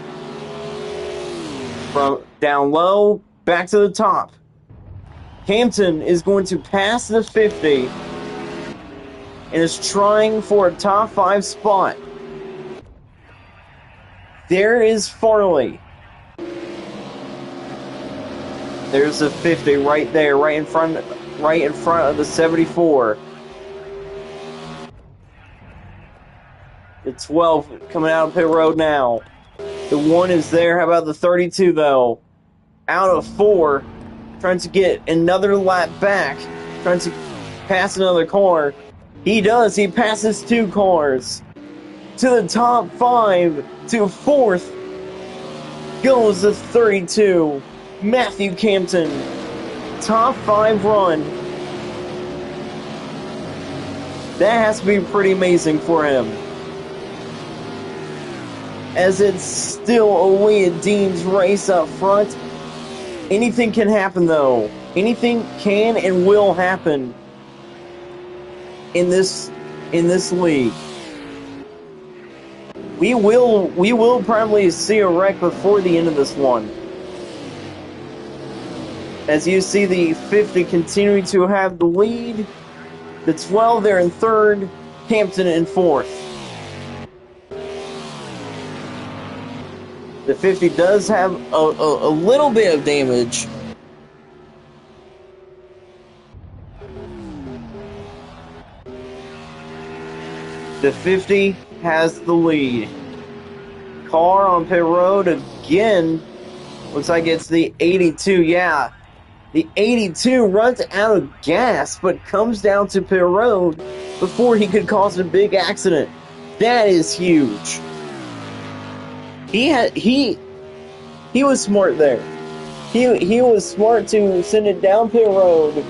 From down low, back to the top. Campton is going to pass the 50 and is trying for a top 5 spot. There is Farley. There's the 50 right there, right in front of the 74. The 12 coming out of pit road now. The 1 is there. How about the 32 though? Out of 4, trying to get another lap back, trying to pass another car. He does. He passes 2 cars. To the top 5, to 4th, goes the 32, Matthew Campton. Top 5 run. That has to be pretty amazing for him. As it's still Aaliyah Dean's race up front. Anything can happen though. Anything can and will happen in this league. We will probably see a wreck before the end of this one. As you see the 50 continuing to have the lead. The 12 there in 3rd, Hampton in 4th. The 50 does have a little bit of damage. The 50 has the lead. Car on pit road again. Looks like it's the 82. Yeah, the 82 runs out of gas, but comes down to pit road before he could cause a big accident. That is huge. He was smart there. He was smart to send it down pit road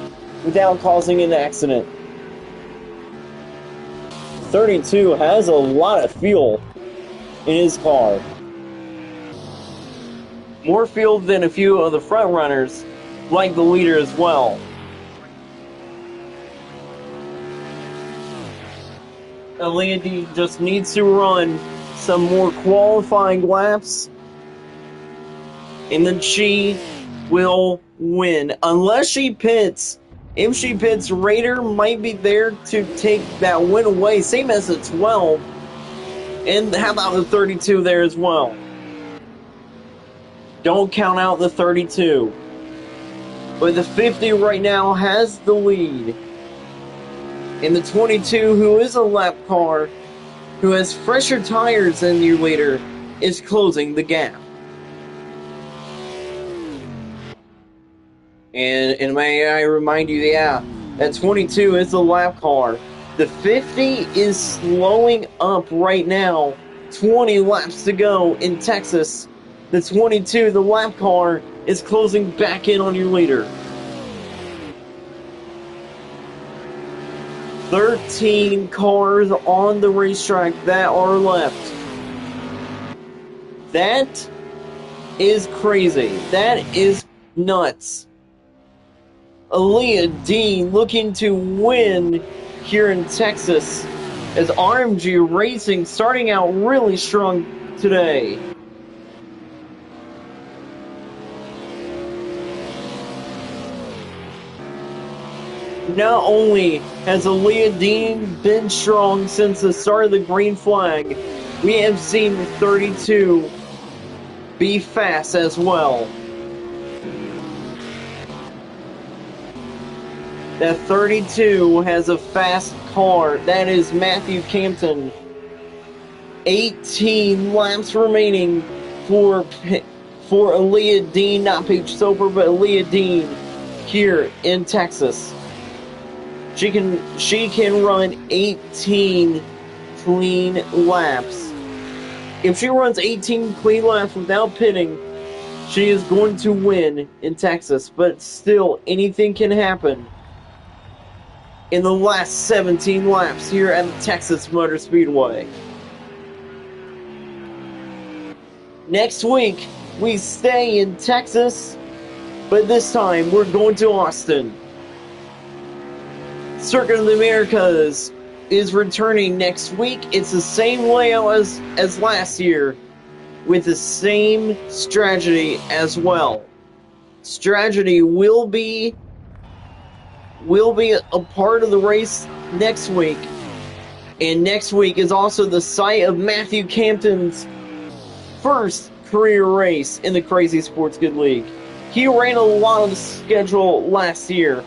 without causing an accident. 32 has a lot of fuel in his car. More fuel than a few of the front runners, like the leader as well. Aaliyah just needs to run some more qualifying laps, and then she will win. Unless she pits. If she pits, Raider might be there to take that win away, same as the 12. And how about the 32 there as well? Don't count out the 32. But the 50 right now has the lead. And the 22, who is a lap car, who has fresher tires than the leader, is closing the gap. And may I remind you, yeah, that 22 is the lap car. The 50 is slowing up right now. 20 laps to go in Texas. The 22, the lap car, is closing back in on your leader. 13 cars on the racetrack that are left. That is crazy. That is nuts. Aaliyah Dean looking to win here in Texas as RMG Racing starting out really strong today. Not only has Aaliyah Dean been strong since the start of the green flag, we have seen 32 be fast as well. That 32 has a fast car. That is Matthew Campton. 18 laps remaining for Aaliyah Dean, not Paige Soper, but Aaliyah Dean here in Texas. She can run 18 clean laps. If she runs 18 clean laps without pitting, she is going to win in Texas. But still, anything can happen in the last 17 laps here at the Texas Motor Speedway. Next week, we stay in Texas, but this time we're going to Austin. Circuit of the Americas is returning next week. It's the same layout as last year, with the same strategy as well. Strategy will be a part of the race next week, and next week is also the site of Matthew Campton's first career race in the Crazy Sports Good League. He ran a lot of the schedule last year.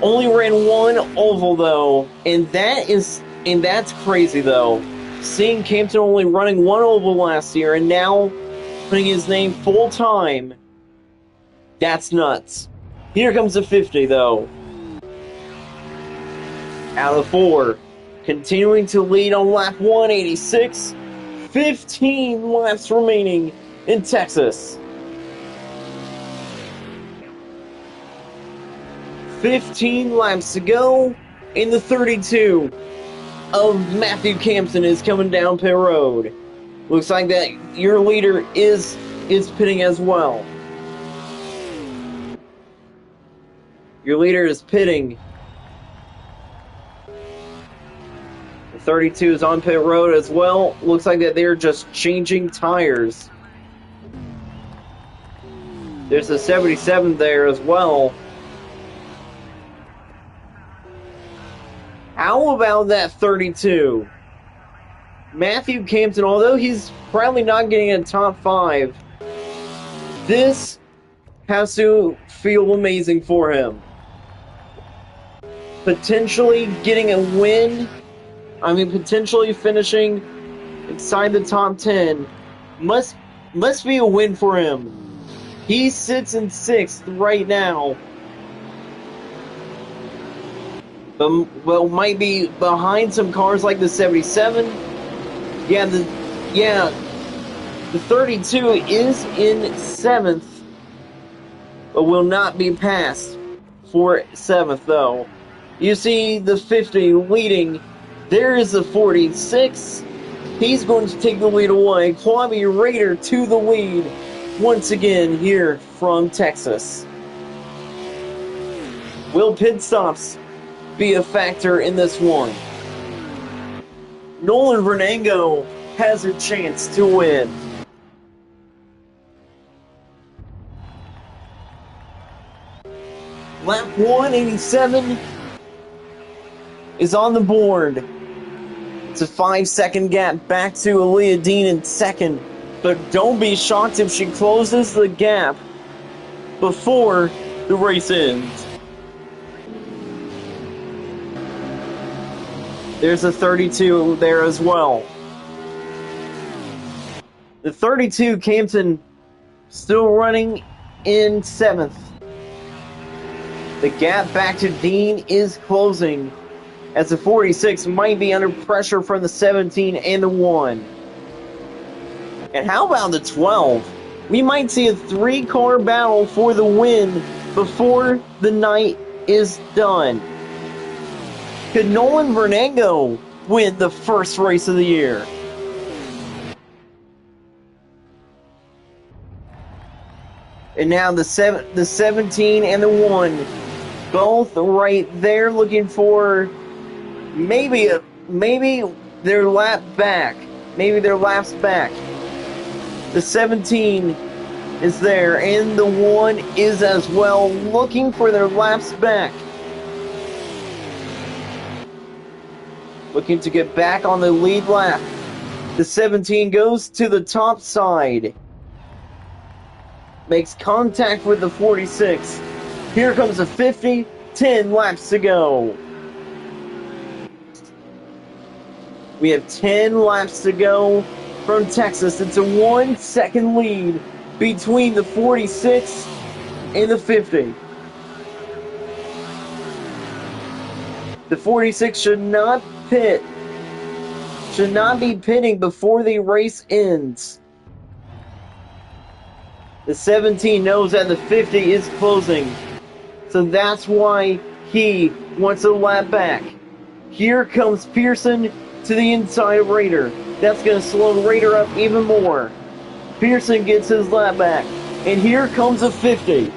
Only ran one oval though, and that's crazy though. Seeing Campton only running one oval last year and now putting his name full time, that's nuts. Here comes the 50 though. Out of 4, continuing to lead on lap 186. 15 laps remaining in Texas. 15 laps to go, and the 32 of Matthew Campton is coming down pit road. Looks like that your leader is pitting as well. Your leader is pitting. The 32 is on pit road as well. Looks like that they're just changing tires. There's a 77 there as well. How about that 32? Matthew Campton, although he's probably not getting a top 5, this has to feel amazing for him. Potentially getting a win, potentially finishing inside the top 10 must be a win for him. He sits in 6th right now. But might be behind some cars like the 77. The 32 is in 7th, but will not be passed for 7th though. You see the 50 leading. There is the 46. He's going to take the lead away. Kwame Raider to the lead once again here from Texas. Will pit stops be a factor in this one? Nolan Vernango has a chance to win. Lap 187 is on the board. It's a 5-second gap back to Aaliyah Dean in 2nd, but don't be shocked if she closes the gap before the race ends. There's a 32 there as well. The 32 Campton still running in 7th. The gap back to Dean is closing, as the 46 might be under pressure from the 17 and the 1. And how about the 12? We might see a 3-car battle for the win before the night is done. Could Nolan Vernango win the first race of the year? And now the 17 and the 1, both right there looking for maybe their lap back. Maybe their laps back. The 17 is there, and the 1 is as well, looking for their laps back. Looking to get back on the lead lap. The 17 goes to the top side. Makes contact with the 46. Here comes the 50, 10 laps to go. We have 10 laps to go from Texas. It's a 1 second lead between the 46 and the 50. The 46 should not pit. Should not be pitting before the race ends. The 17 knows that the 50 is closing. So that's why he wants a lap back. Here comes Pearson to the inside of Raider. That's going to slow Raider up even more. Pearson gets his lap back. And here comes a 50.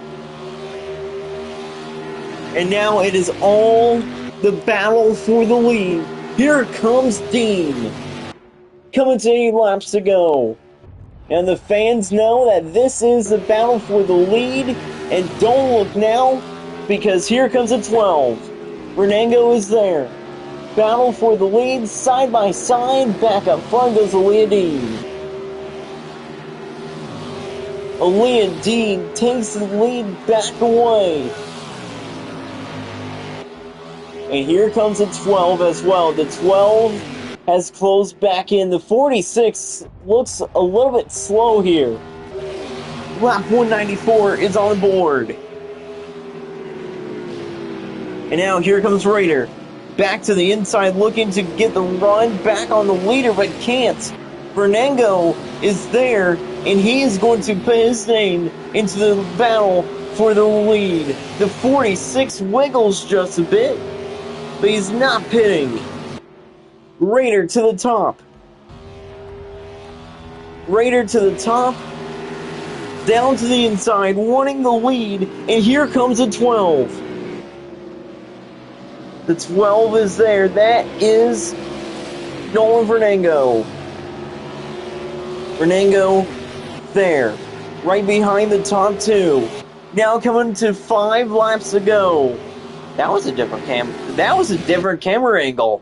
And now it is all the battle for the lead. Here comes Dean. Coming to 8 laps to go. And the fans know that this is the battle for the lead. And don't look now, because here comes a 12. Renango is there. Battle for the lead, side by side. Back up front goes Aaliyah Dean. Aaliyah Dean takes the lead back away. And here comes the 12 as well. The 12 has closed back in. The 46 looks a little bit slow here. Lap 194 is on board. And now here comes Raider. Back to the inside, looking to get the run back on the leader, but can't. Fernando is there, and he is going to put his name into the battle for the lead. The 46 wiggles just a bit, but he's not pitting. Raider to the top. Raider to the top. Down to the inside, wanting the lead, and here comes a 12. The 12 is there. That is Nolan Fernando. Fernando there. Right behind the top 2. Now coming to 5 laps to go. That was a different camera angle.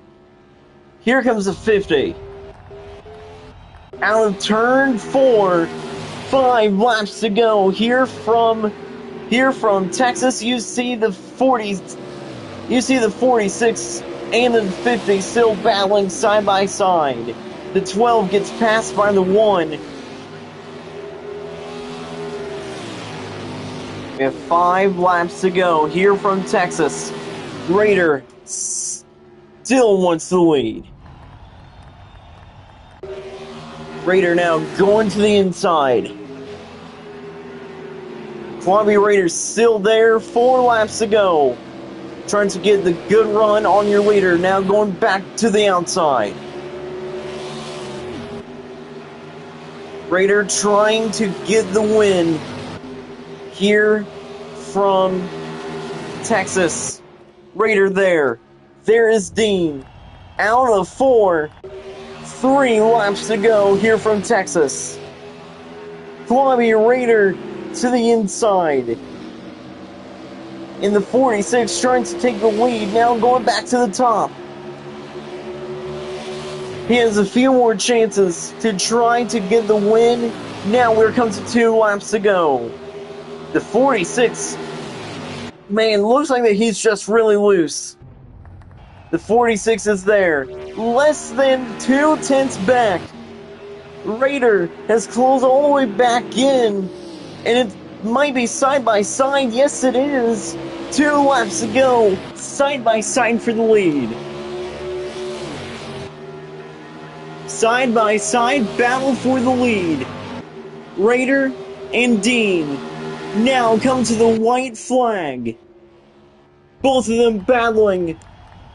Here comes the 50. Out of turn 4. 5 laps to go. Here from Texas, you see the 40s. You see the 46 and the 50 still battling side by side. The 12 gets passed by the 1. We have 5 laps to go here from Texas. Raider still wants the lead. Raider now going to the inside. Columbia Raiders still there. 4 laps to go. Trying to get the good run on your leader. Now going back to the outside. Raider trying to get the win here from Texas. Raider there. There is Dean. Out of 4. 3 laps to go here from Texas. Columbia Raider to the inside. In the 46, trying to take the lead, now going back to the top. He has a few more chances to try to get the win. Now here comes 2 laps to go. The 46, man, looks like that he's just really loose. The 46 is there. Less than 2 tenths back. Raider has closed all the way back in. And it might be side by side. Yes, it is. 2 laps to go. Side by side for the lead. Side by side battle for the lead. Raider and Dean now come to the white flag. Both of them battling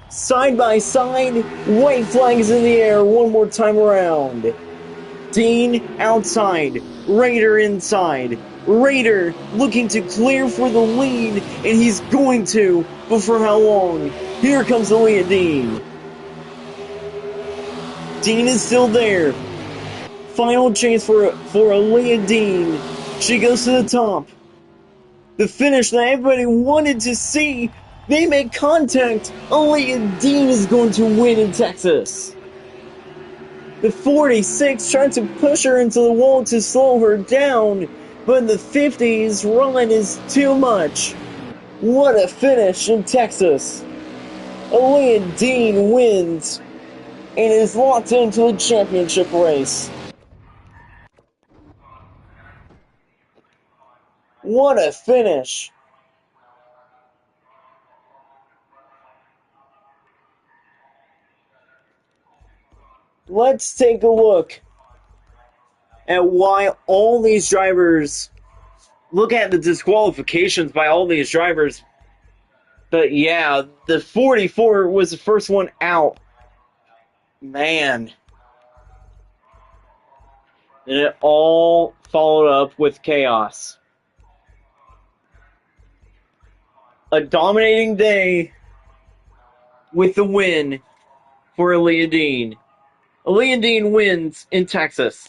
side by side. White flag is in the air one more time around. Dean outside. Raider inside. Raider looking to clear for the lead, and he's going to, but for how long? Here comes Aaliyah Dean. Dean is still there. Final chance for Aaliyah Dean. She goes to the top. The finish that everybody wanted to see. They make contact. Aaliyah Dean is going to win in Texas. The 46 tried to push her into the wall to slow her down, but the 50's run is too much. What a finish in Texas. Aaliyah Dean wins and is locked into the championship race. What a finish. Let's take a look at why all these drivers, look at the disqualifications by all these drivers. But yeah, the 44 was the first one out. Man. And it all followed up with chaos. A dominating day with the win for Aaliyah Dean. Aaliyah Dean wins in Texas.